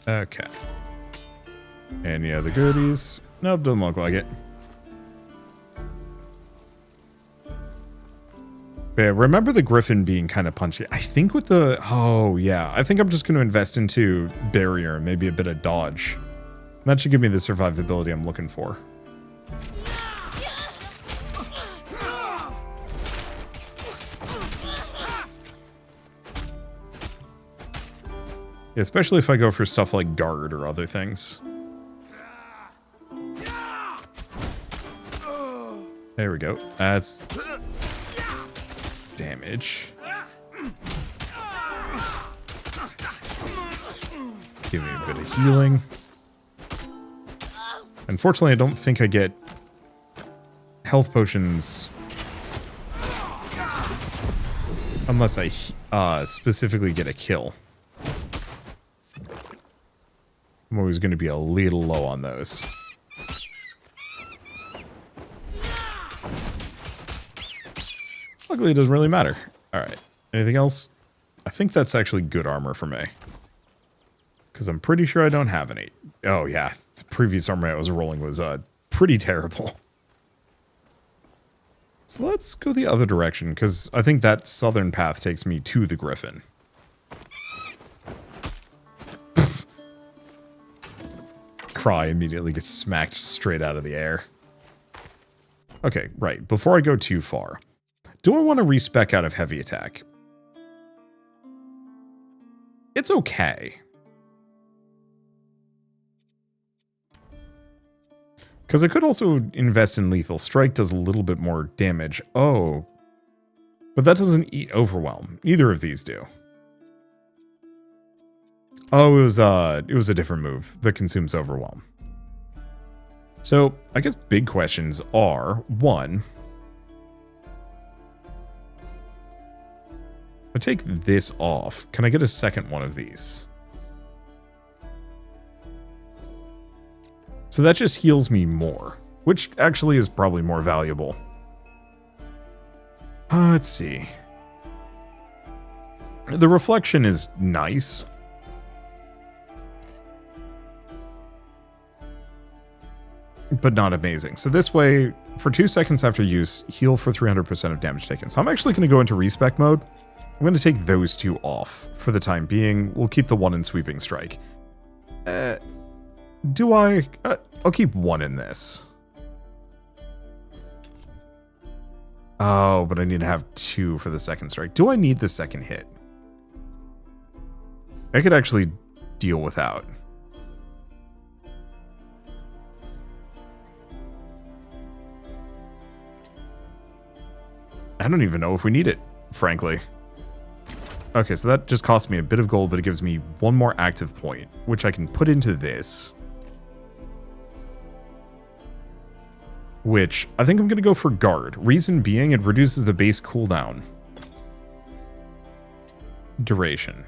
Okay. Any other goodies? Nope, doesn't look like it. Yeah, remember the Griffin being kind of punchy. I think with the... Oh, yeah. I think I'm just going to invest into barrier and maybe a bit of dodge. That should give me the survivability I'm looking for. Especially if I go for stuff like guard or other things. There we go. That's damage. Give me a bit of healing. Unfortunately, I don't think I get health potions unless I specifically get a kill. I'm always going to be a little low on those. Luckily, it doesn't really matter. Alright. Anything else? I think that's actually good armor for me. Because I'm pretty sure I don't have any. Oh, yeah. The previous armor I was rolling was pretty terrible. So let's go the other direction, because I think that southern path takes me to the Griffin. Cry immediately gets smacked straight out of the air. Okay, right. Before I go too far, do I want to respec out of heavy attack? It's okay. Because I could also invest in lethal strike, does a little bit more damage. Oh. But that doesn't eat overwhelm. Either of these do. Oh, it was a different move that consumes overwhelm. So, I guess big questions are, one, I take this off. Can I get a second one of these? So that just heals me more, which actually is probably more valuable. Let's see. The reflection is nice. But not amazing. So this way, for 2 seconds after use, heal for 300% of damage taken. So I'm actually going to go into respec mode. I'm going to take those two off for the time being. We'll keep the one in sweeping strike. Do I? I'll keep one in this. Oh, but I need to have 2 for the second strike. Do I need the second hit? I could actually deal without. I don't even know if we need it, frankly. Okay, so that just cost me a bit of gold, but it gives me 1 more active point, which I can put into this. Which, I think I'm going to go for guard. Reason being, it reduces the base cooldown. Duration.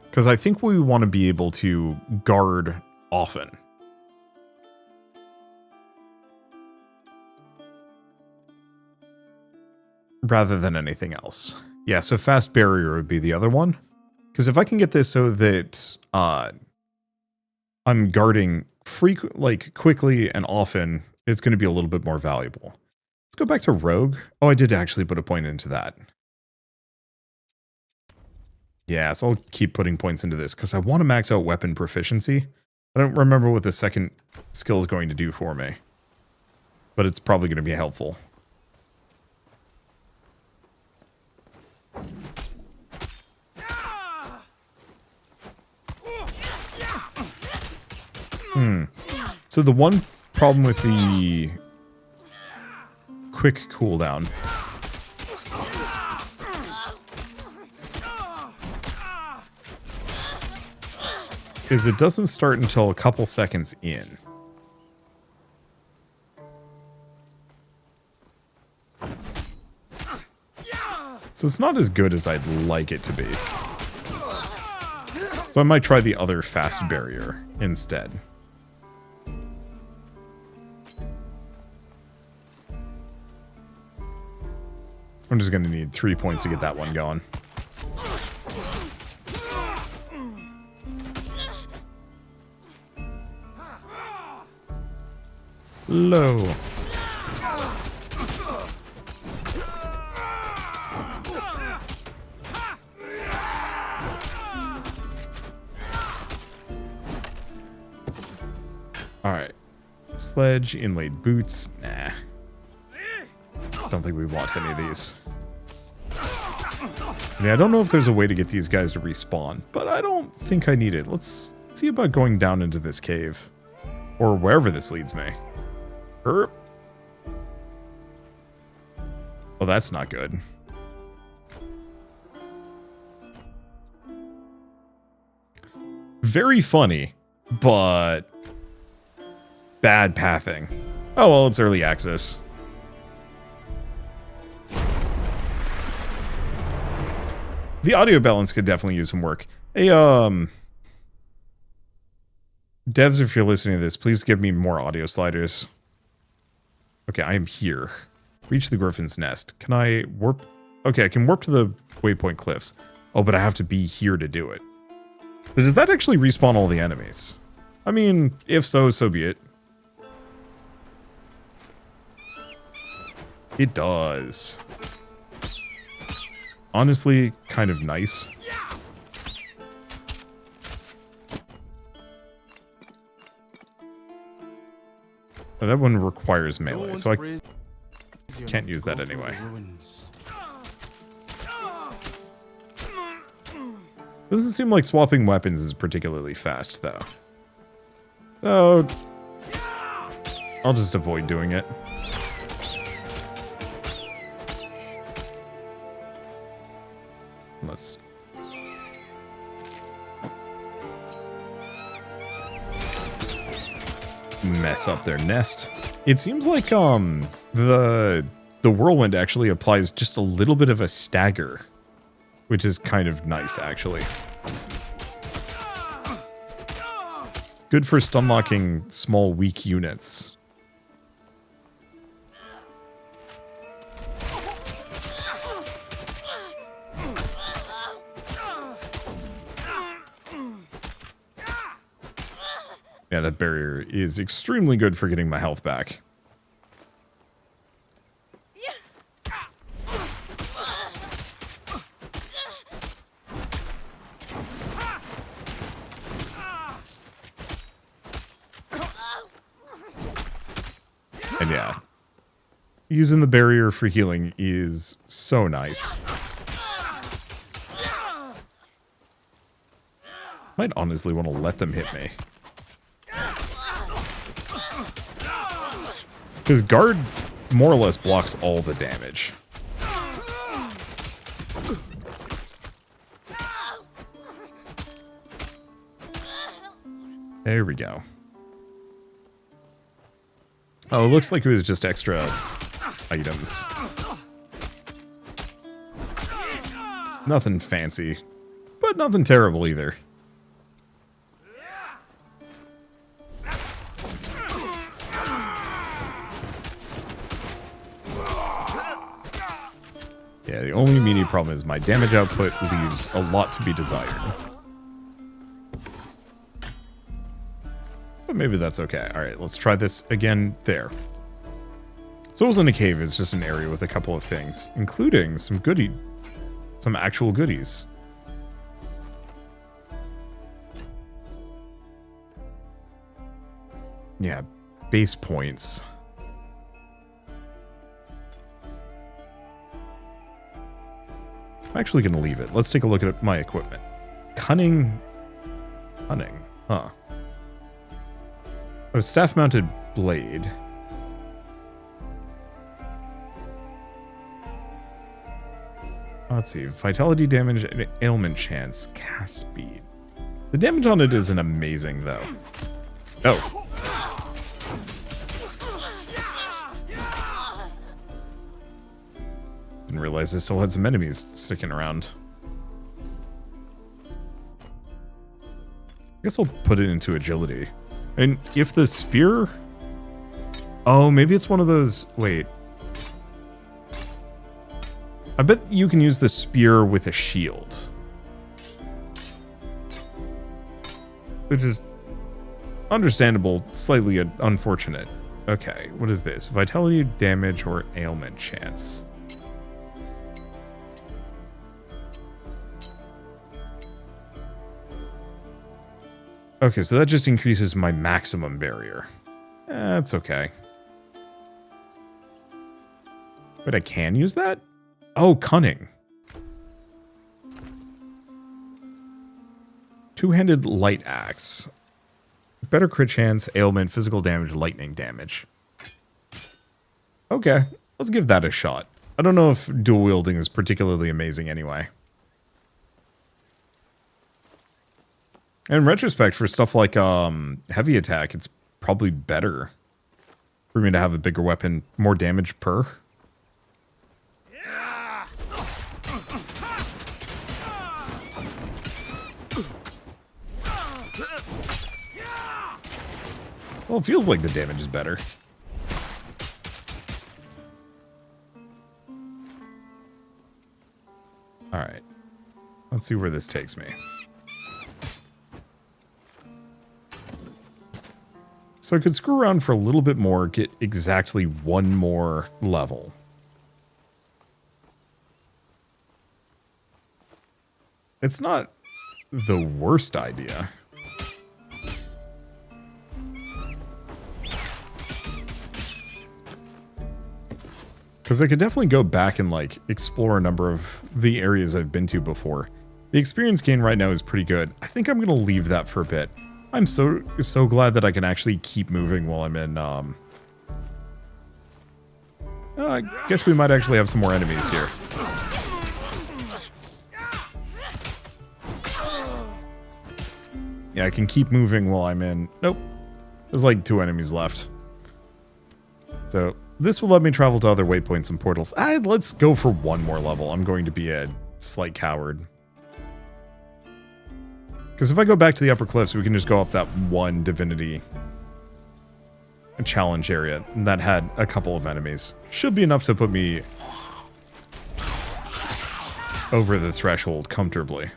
Because I think we want to be able to guard often. Rather than anything else. Yeah, so fast barrier would be the other one. Because if I can get this so that I'm guarding quickly and often, it's going to be a little bit more valuable. Let's go back to rogue. Oh, I did actually put a point into that. Yeah, so I'll keep putting points into this because I want to max out weapon proficiency. I don't remember what the second skill is going to do for me. But it's probably going to be helpful. So the one problem with the quick cooldown is it doesn't start until a couple seconds in. So it's not as good as I'd like it to be. So I might try the other fast barrier instead. I'm just going to need 3 points to get that one going. Low. Alright. Sledge, inlaid boots. Nah. Don't think we want any of these. Yeah, I don't know if there's a way to get these guys to respawn, but I don't think I need it. Let's see about going down into this cave. Or wherever this leads me. Oh, that's not good. Very funny, but bad pathing. Oh well, it's early access. The audio balance could definitely use some work. Hey, devs, if you're listening to this, please give me more audio sliders. Okay, I am here. Reach the Griffin's Nest. Can I warp? Okay, I can warp to the Waypoint Cliffs. Oh, but I have to be here to do it. But does that actually respawn all the enemies? I mean, if so, so be it. It does. Honestly, kind of nice. Oh, that one requires melee, so I can't use that anyway. Doesn't seem like swapping weapons is particularly fast, though. So, I'll just avoid doing it. Let's... mess up their nest. It seems like, the the whirlwind actually applies just a little bit of a stagger, which is kind of nice, actually. Good for stun locking small, weak units. Yeah, that barrier is extremely good for getting my health back. And yeah, using the barrier for healing is so nice. Might honestly want to let them hit me. Because guard more or less blocks all the damage. There we go. Oh, it looks like it was just extra items. Nothing fancy, but nothing terrible either. Yeah, the only immediate problem is my damage output leaves a lot to be desired. But maybe that's okay. Alright, let's try this again there. Souls in a Cave is just an area with a couple of things, including some actual goodies. Yeah, base points. I'm actually going to leave it. Let's take a look at my equipment. Cunning. Huh. Oh, staff-mounted blade. Let's see. Vitality damage and ailment chance. Cast speed. The damage on it isn't amazing, though. Oh. Didn't realize I still had some enemies sticking around. I guess I'll put it into agility. And if the spear... Oh, maybe it's one of those... Wait. I bet you can use the spear with a shield. Which is understandable, slightly unfortunate. Okay, what is this? Vitality, damage, or ailment chance? Okay, so that just increases my maximum barrier. That's okay. But I can use that? Oh, cunning. Two-handed light axe. Better crit chance, ailment, physical damage, lightning damage. Okay, let's give that a shot. I don't know if dual wielding is particularly amazing anyway. In retrospect, for stuff like heavy attack, it's probably better for me to have a bigger weapon, more damage per. Well, it feels like the damage is better. Alright. Let's see where this takes me. So I could screw around for a little bit more, get exactly one more level. It's not the worst idea. Because I could definitely go back and, like, explore a number of the areas I've been to before. The experience gain right now is pretty good. I think I'm going to leave that for a bit. I'm so glad that I can actually keep moving while I'm in, I guess we might actually have some more enemies here. Yeah, I can keep moving while I'm in... Nope. There's like 2 enemies left. So, This will let me travel to other waypoints and portals. Let's go for one more level. I'm going to be a slight coward. Because if I go back to the upper cliffs, we can just go up that one divinity challenge area that had a couple of enemies. Should be enough to put me over the threshold comfortably.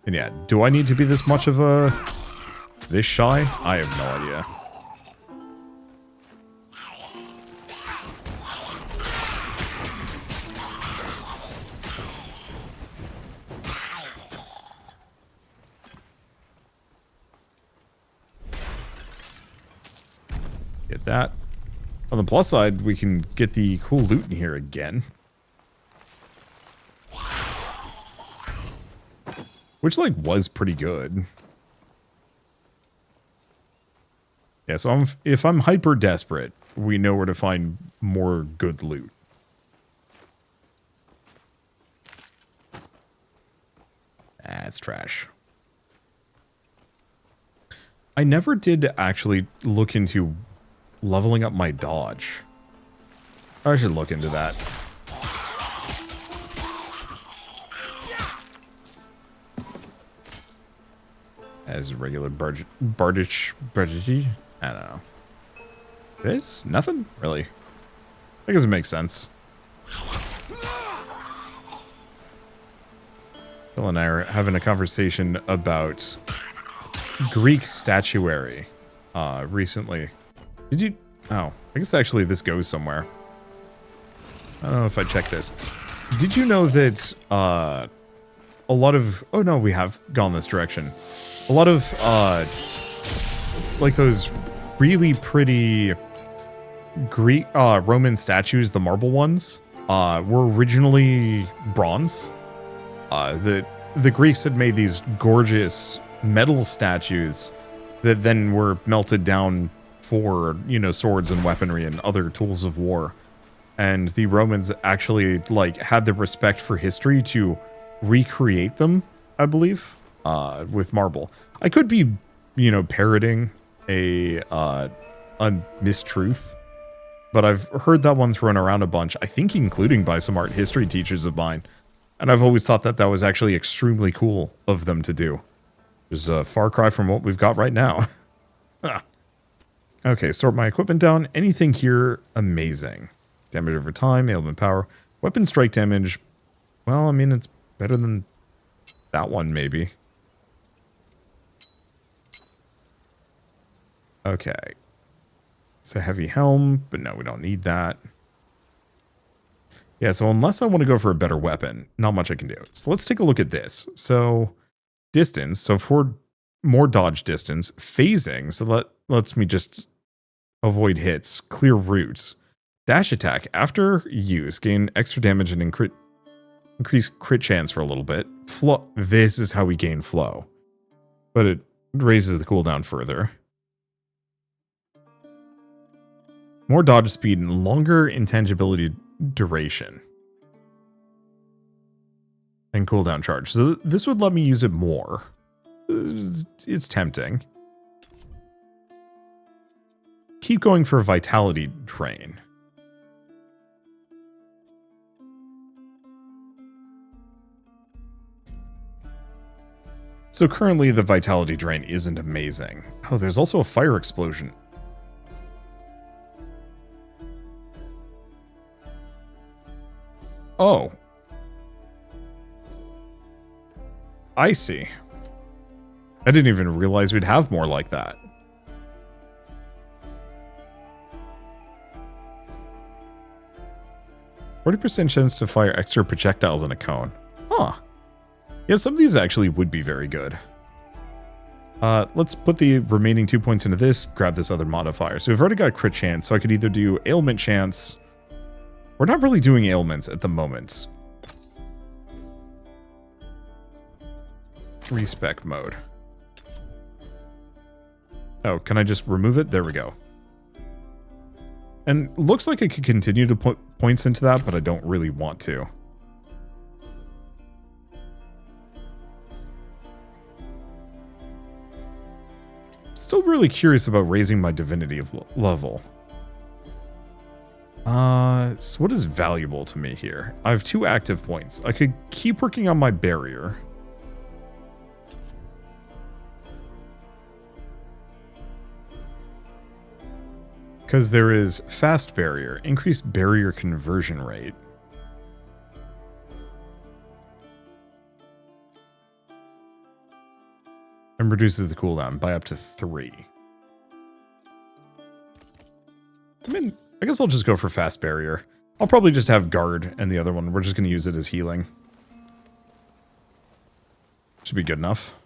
And yeah, do I need to be this much of a... this shy? I have no idea. Get that. On the plus side, we can get the cool loot in here again. Which, like, was pretty good. Yeah, so if I'm hyper desperate, we know where to find more good loot. That's trash. I never did actually look into leveling up my dodge. I should look into that. As regular Bardish, I don't know. This? Nothing? Really? I guess it makes sense. Phil and I are having a conversation about Greek statuary recently. Did you... oh, I guess actually this goes somewhere. I don't know if I checked this. Did you know that a lot of... oh no, we have gone this direction. A lot of, like those really pretty Greek, Roman statues, the marble ones, were originally bronze. The Greeks had made these gorgeous metal statues that then were melted down for, you know, swords and weaponry and other tools of war. And the Romans actually, like, had the respect for history to recreate them, I believe. With marble. I could be, you know, parroting a mistruth, but I've heard that one thrown around a bunch, I think including by some art history teachers of mine, and I've always thought that that was actually extremely cool of them to do. There's a far cry from what we've got right now. Okay, sort my equipment down. Anything here, amazing. Damage over time, ailment power. Weapon strike damage, well, I mean, it's better than that one, maybe. Okay. It's a heavy helm, but no, we don't need that. Yeah, so unless I want to go for a better weapon, not much I can do. So let's take a look at this. So, distance. So for more dodge distance. Phasing. So that lets me just avoid hits. Clear routes. Dash attack. After use, gain extra damage and increase crit chance for a little bit. Flow. This is how we gain flow. But it raises the cooldown further. More dodge speed and longer intangibility duration. And cooldown charge. So this would let me use it more. It's tempting. Keep going for vitality drain. So currently the vitality drain isn't amazing. Oh, there's also a fire explosion. Oh. I see. I didn't even realize we'd have more like that. %40 chance to fire extra projectiles in a cone. Huh. Yeah, some of these actually would be very good. Let's put the remaining 2 points into this, grab this other modifier. So we've already got crit chance, so I could either do ailment chance. We're not really doing ailments at the moment. Respec mode. Oh, can I just remove it? There we go. And looks like I could continue to put points into that, but I don't really want to. still really curious about raising my divinity level. So what is valuable to me here? I have 2 active points. I could keep working on my barrier. Because there is fast barrier, increased barrier conversion rate. And reduces the cooldown by up to 3. I mean, I guess I'll just go for fast barrier. I'll probably just have guard and the other one. We're just going to use it as healing. Should be good enough.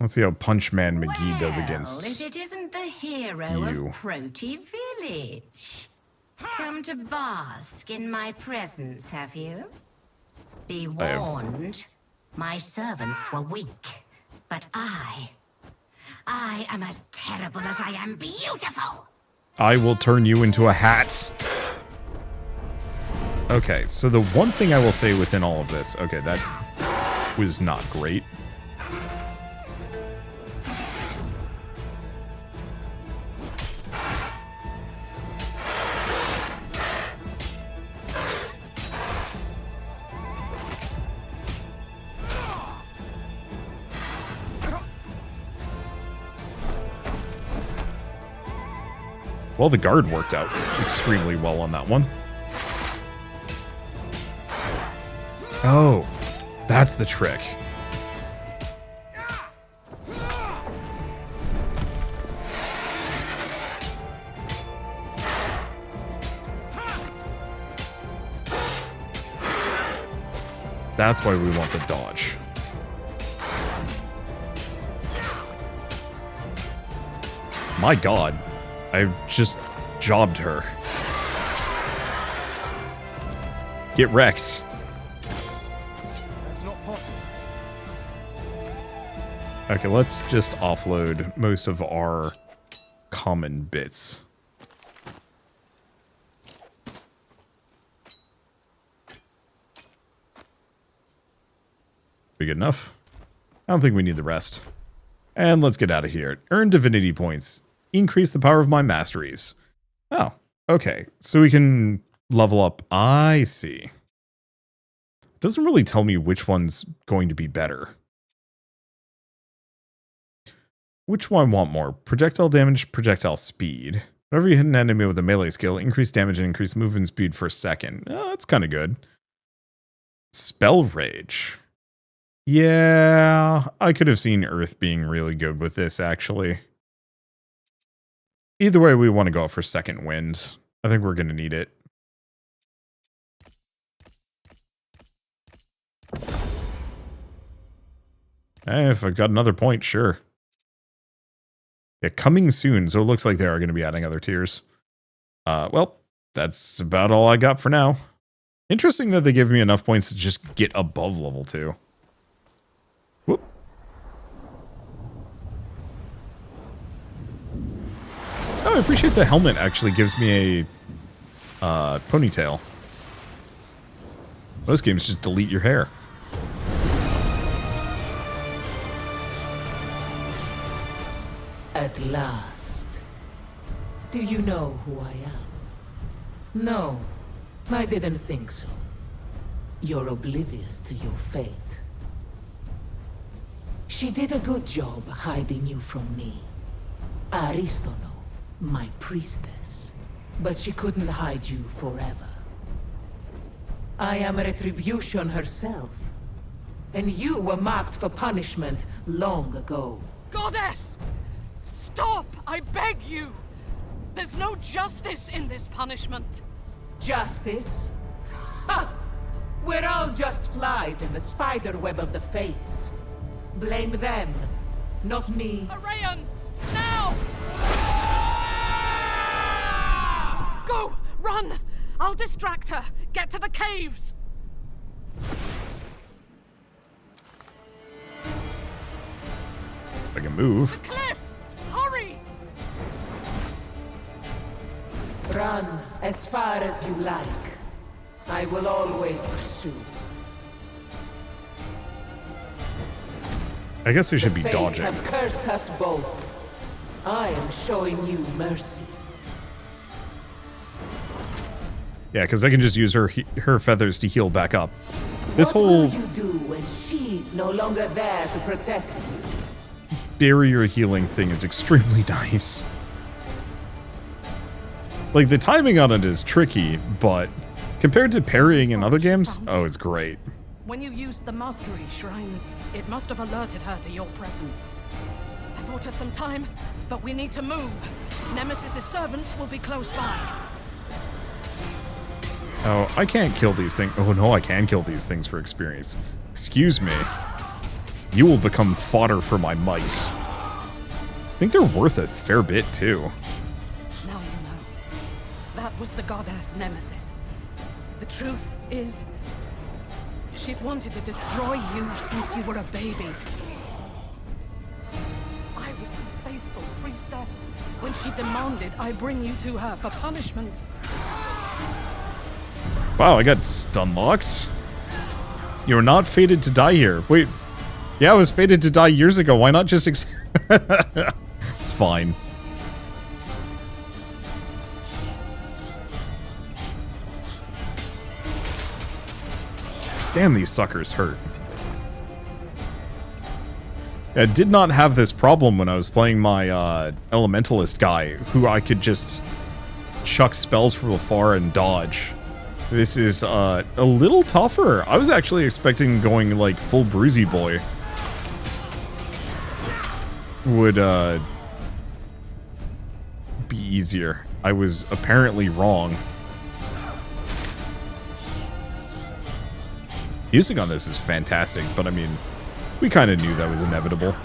Let's see how Punchman McGee does against if it isn't the hero you. of Proti Village. Come to bask in my presence, have you? Be warned, my servants were weak, but I am as terrible as I am beautiful. I will turn you into a hat. Okay, so the one thing I will say within all of this, okay, that was not great. Well, the guard worked out extremely well on that one. Oh, that's the trick. That's why we want the dodge. My god. I've just jobbed her. Get wrecked. That's not possible. Okay, let's just offload most of our common bits. We good enough? I don't think we need the rest. And let's get out of here. Earn divinity points. Increase the power of my masteries. Oh, okay. So we can level up. I see. Doesn't really tell me which one's going to be better. Which one I want more? Projectile damage, projectile speed. Whenever you hit an enemy with a melee skill, increase damage and increase movement speed for a second. Oh, that's kind of good. Spell rage. Yeah, I could have seen Earth being really good with this, actually. Either way, we want to go for second wind. I think we're going to need it. If I've got another point, sure. Yeah, coming soon, so it looks like they are going to be adding other tiers. Well, that's about all I got for now. Interesting that they give me enough points to just get above level 2. Whoop. Oh, I appreciate the helmet actually gives me a ponytail. Most games just delete your hair. At last. Do you know who I am? No, I didn't think so. You're oblivious to your fate. She did a good job hiding you from me. Aristono, my priestess. But she couldn't hide you forever. I am Retribution herself. And you were marked for punishment long ago. Goddess! Stop! I beg you! There's no justice in this punishment. Justice? Ha! We're all just flies in the spider web of the fates. Blame them, not me. Arayan! Now! Go! Run! I'll distract her. Get to the caves! I can move. Cliff! Hurry! Run as far as you like. I will always pursue. I guess I should be Fates dodging. have cursed us both. I am showing you mercy. Yeah, because I can just use her feathers to heal back up. This What whole will you do when she's no longer there to protect you? barrier healing thing is extremely nice. Like, the timing on it is tricky, but compared to parrying in other games, oh, it's great. When you used the mastery shrines, it must have alerted her to your presence. I bought her some time, but we need to move. Nemesis' servants will be close by. Oh, I can't kill these things. Oh no, I can kill these things for experience. Excuse me. You will become fodder for my might. I think they're worth a fair bit too. Now you know. That was the goddess Nemesis. The truth is, she's wanted to destroy you since you were a baby. I was the faithful priestess when she demanded I bring you to her for punishment. Wow, I got stun locked. You're not fated to die here. Wait. Yeah, I was fated to die years ago. Why not just It's fine. Damn, these suckers hurt. I did not have this problem when I was playing my elementalist guy, who I could just chuck spells from afar and dodge. This is a little tougher. I was actually expecting going like full Bruisey Boy would be easier. I was apparently wrong. Music on this is fantastic, but I mean, we kind of knew that was inevitable.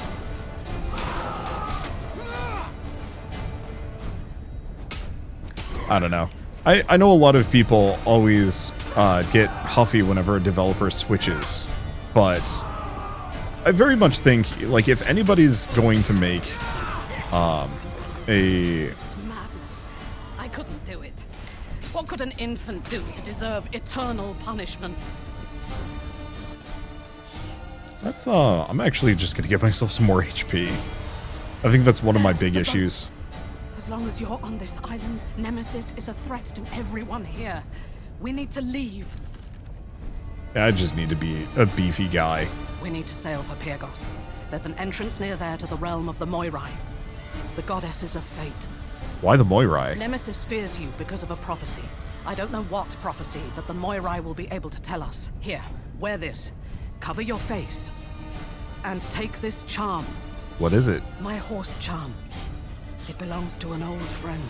I don't know. I know a lot of people always get huffy whenever a developer switches, but I very much think, like, if anybody's going to make It's madness. I couldn't do it. What could an infant do to deserve eternal punishment? That's, I'm actually just gonna get myself some more HP. I think that's one of my big issues. As long as you're on this island, Nemesis is a threat to everyone here. We need to leave. I just need to be a beefy guy. We need to sail for Pyrgos. There's an entrance near there to the realm of the Moirai, the goddesses of fate. Why the Moirai? Nemesis fears you because of a prophecy. I don't know what prophecy, but the Moirai will be able to tell us. Here, wear this. Cover your face. And take this charm. What is it? My horse charm. It belongs to an old friend.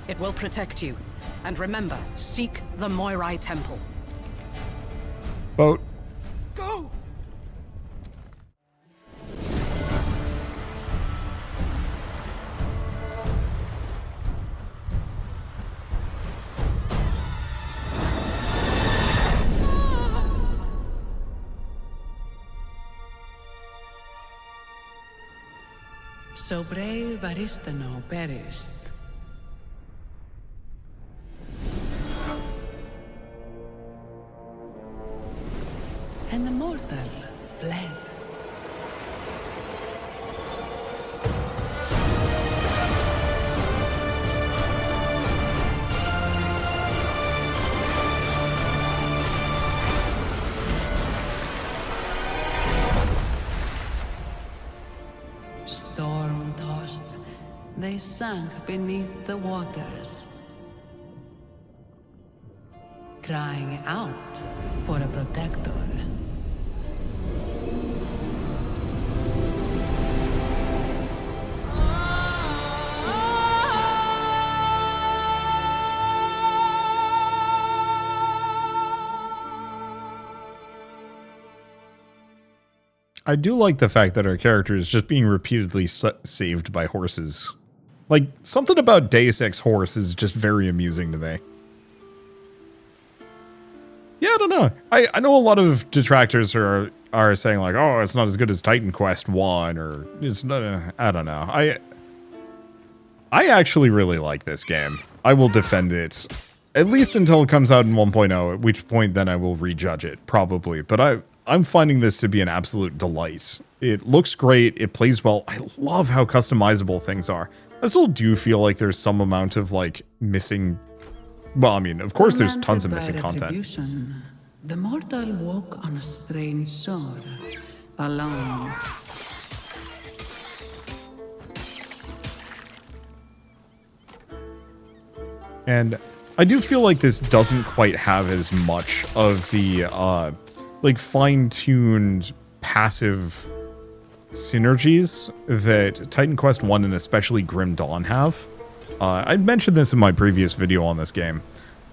It will protect you. And remember, seek the Moirai Temple. Boat. Go! So brave Aristano perished. And the mortal fled. Storm-tossed, they sank beneath the waters, crying out for a protector. I do like the fact that our character is just being repeatedly saved by horses. Like, something about Deus Ex Horse is just very amusing to me. Yeah, I don't know. I know a lot of detractors are saying like, oh, it's not as good as Titan Quest 1, or it's not, I don't know. I actually really like this game. I will defend it, at least until it comes out in 1.0, at which point then I will rejudge it, probably. But I'm finding this to be an absolute delight. It looks great, it plays well. I love how customizable things are. I still do feel like there's some amount of like missing. Well, I mean, of course there's tons of missing content. Retribution, the mortal woke on a strange shore, alone. And I do feel like this doesn't quite have as much of the like fine-tuned passive synergies that Titan Quest 1 and especially Grim Dawn have. I mentioned this in my previous video on this game,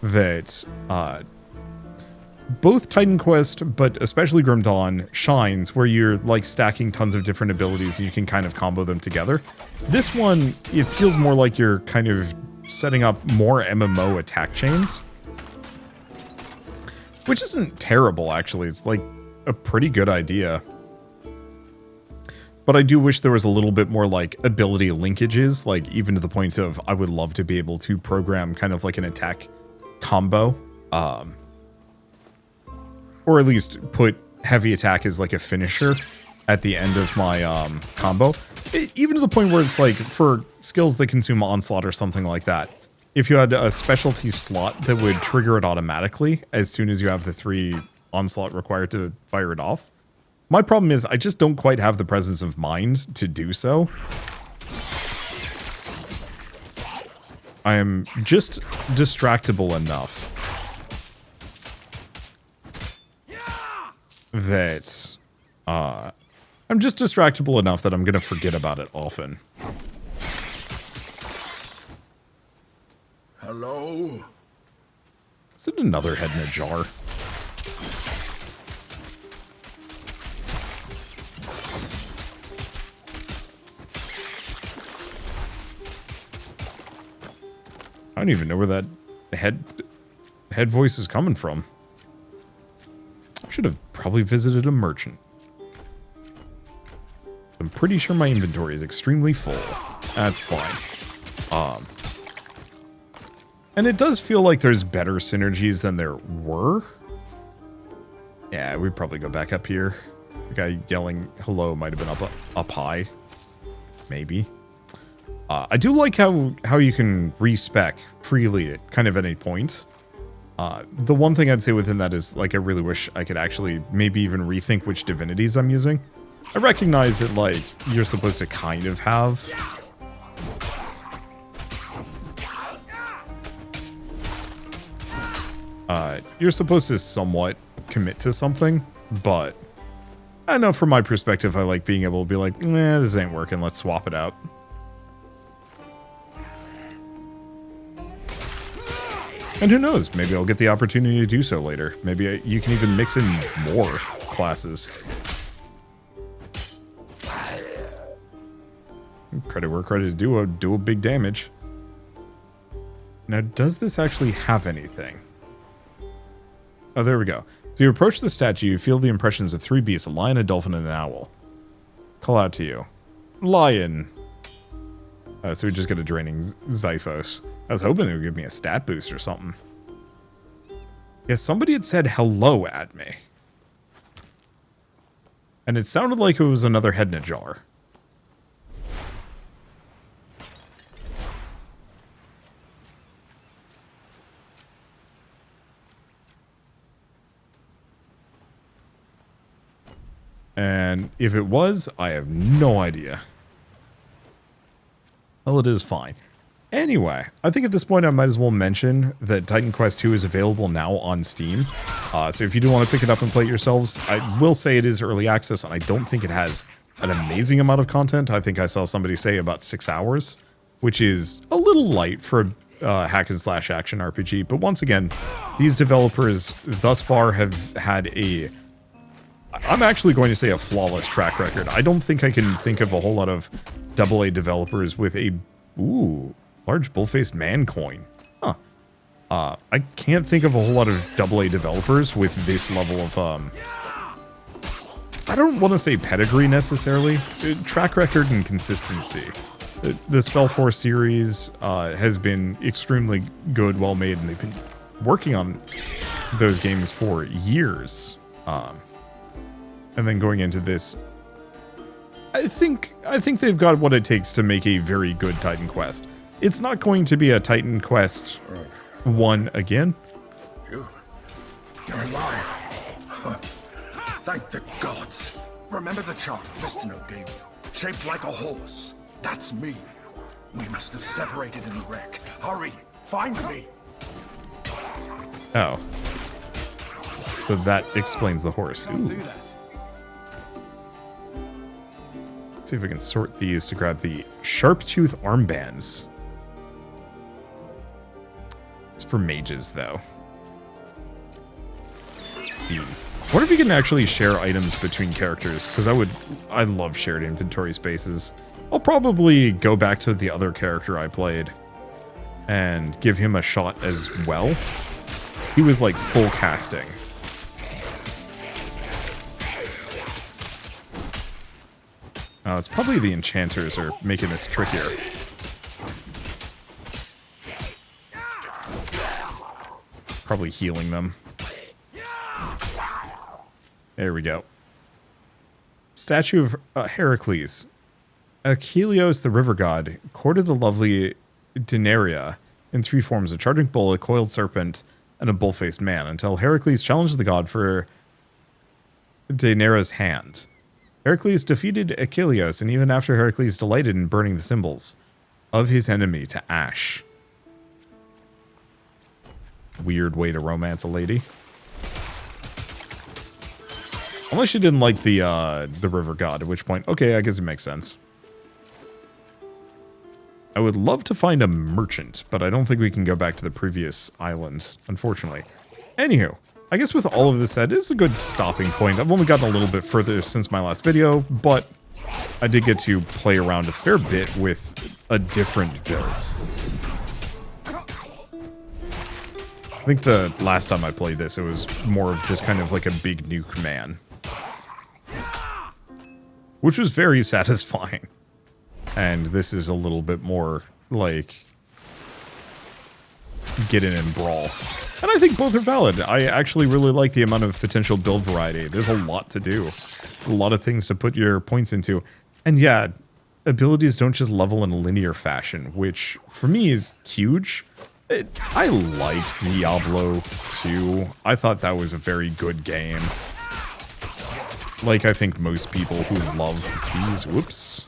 that both Titan Quest, but especially Grim Dawn, shines where you're like stacking tons of different abilities and you can kind of combo them together. This one, it feels more like you're kind of setting up more MMO attack chains, which isn't terrible, actually. It's like a pretty good idea. But I do wish there was a little bit more like ability linkages, like even to the point of I would love to be able to program kind of like an attack combo, or at least put heavy attack as like a finisher at the end of my combo. Even to the point where it's like for skills that consume onslaught or something like that, if you had a specialty slot that would trigger it automatically as soon as you have the 3 onslaught required to fire it off. My problem is I just don't quite have the presence of mind to do so. I am just distractible enough that I'm just distractible enough that I'm going to forget about it often. Hello? Is it another head in a jar? I don't even know where that head voice is coming from. I should have probably visited a merchant. I'm pretty sure my inventory is extremely full. That's fine. And it does feel like there's better synergies than there were. Yeah, we'd probably go back up here. The guy yelling hello might have been up high. Maybe. I do like how you can respec freely at kind of any point. The one thing I'd say within that is, like, I really wish I could actually maybe even rethink which divinities I'm using. I recognize that, like, you're supposed to kind of have... you're supposed to somewhat commit to something, but I know from my perspective, I like being able to be like, nah, this ain't working, let's swap it out. And who knows, maybe I'll get the opportunity to do so later. Maybe you can even mix in more classes. Credit where credit is due, do a big damage. Now, does this actually have anything? Oh, there we go. So you approach the statue, you feel the impressions of 3 beasts, a lion, a dolphin, and an owl. Call out to you. Lion. So we just get a draining Zyphos. I was hoping they would give me a stat boost or something. Yeah, somebody had said hello at me. And it sounded like it was another head in a jar. And if it was, I have no idea. Well, it is fine. Anyway, I think at this point I might as well mention that Titan Quest 2 is available now on Steam. So if you do want to pick it up and play it yourselves, I will say it is early access, and I don't think it has an amazing amount of content. I think I saw somebody say about 6 hours, which is a little light for a hack and slash action RPG. But once again, these developers thus far have had a... I'm actually going to say a flawless track record. I don't think I can think of a whole lot of AA developers with a... Ooh... large bull-faced man coin. Huh. I can't think of a whole lot of AA developers with this level of, I don't want to say pedigree necessarily. Track record and consistency. The Spellforce series has been extremely good, well made, and they've been working on those games for years. And then going into this, I think they've got what it takes to make a very good Titan Quest. It's not going to be a Titan Quest 1 again. You're alive. Thank the gods. Remember the charm Ristino gave you? Shaped like a horse. That's me. We must have separated in the wreck. Hurry, find me. Oh. So that explains the horse. Ooh. Let's see if we can sort these to grab the Sharptooth armbands. It's for mages, though. These. I wonder if you can actually share items between characters, because I love shared inventory spaces. I'll probably go back to the other character I played and give him a shot as well. He was like full casting. Oh, it's probably the enchanters are making this trickier. Probably healing them. There we go. Statue of Heracles. Achilleos, the river god, courted the lovely Daenerys in 3 forms: a charging bull, a coiled serpent, and a bull-faced man, until Heracles challenged the god for Daenerys' hand. Heracles defeated Achilleos, and even after Heracles delighted in burning the symbols of his enemy to ash. Weird way to romance a lady. Unless you didn't like the river god, at which point, okay, I guess it makes sense. I would love to find a merchant, but I don't think we can go back to the previous island, unfortunately. Anywho, I guess with all of this said, it's a good stopping point. I've only gotten a little bit further since my last video, but I did get to play around a fair bit with a different build. I think the last time I played this, it was more of just kind of like a big nuke man. Which was very satisfying. And this is a little bit more like get in and brawl. And I think both are valid. I actually really like the amount of potential build variety. There's a lot to do. A lot of things to put your points into. And yeah, abilities don't just level in a linear fashion, which for me is huge. I liked Diablo 2. I thought that was a very good game. Like I think most people who love these, whoops.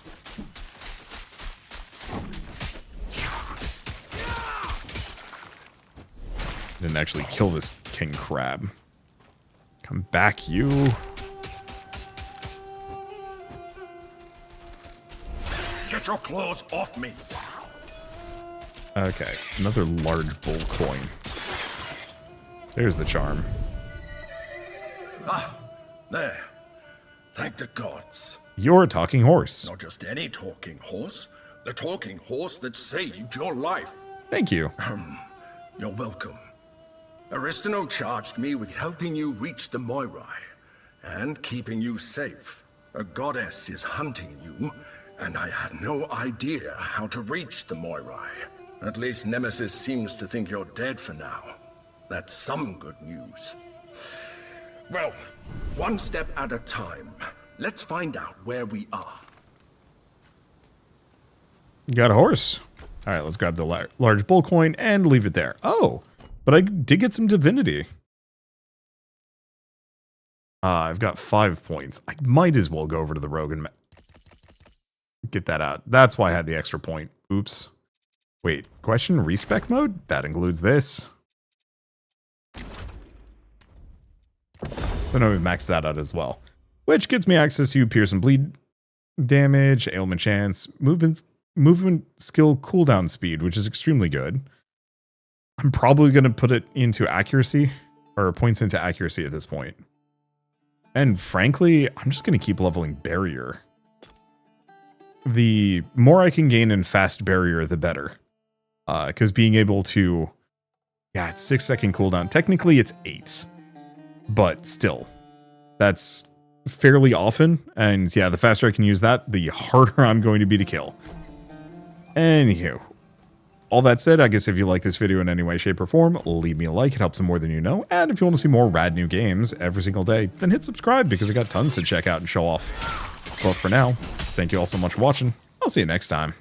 Didn't actually kill this king crab. Come back, you. Get your claws off me. Okay, another large bull coin. There's the charm. Ah, there. Thank the gods. You're a talking horse. Not just any talking horse. The talking horse that saved your life. Thank you. You're welcome. Aristino charged me with helping you reach the Moirai and keeping you safe. A goddess is hunting you, and I have no idea how to reach the Moirai. At least Nemesis seems to think you're dead for now. That's some good news. Well, one step at a time. Let's find out where we are. You got a horse. All right, let's grab the large bull coin and leave it there. Oh, but I did get some divinity. I've got 5 points. I might as well go over to the rogue and get that out. That's why I had the extra point. Oops. Wait, question respec mode? That includes this. So now we've maxed that out as well. Which gets me access to pierce and bleed damage, ailment chance, movement skill cooldown speed, which is extremely good. I'm probably going to put it into accuracy, or points into accuracy at this point. And frankly, I'm just going to keep leveling barrier. The more I can gain in fast barrier, the better. Because being able to... Yeah, it's 6-second cooldown. Technically, it's 8. But still, that's fairly often. And yeah, the faster I can use that, the harder I'm going to be to kill. Anywho. All that said, I guess if you like this video in any way, shape, or form, leave me a like. It helps more than you know. And if you want to see more rad new games every single day, then hit subscribe because I got tons to check out and show off. But for now, thank you all so much for watching. I'll see you next time.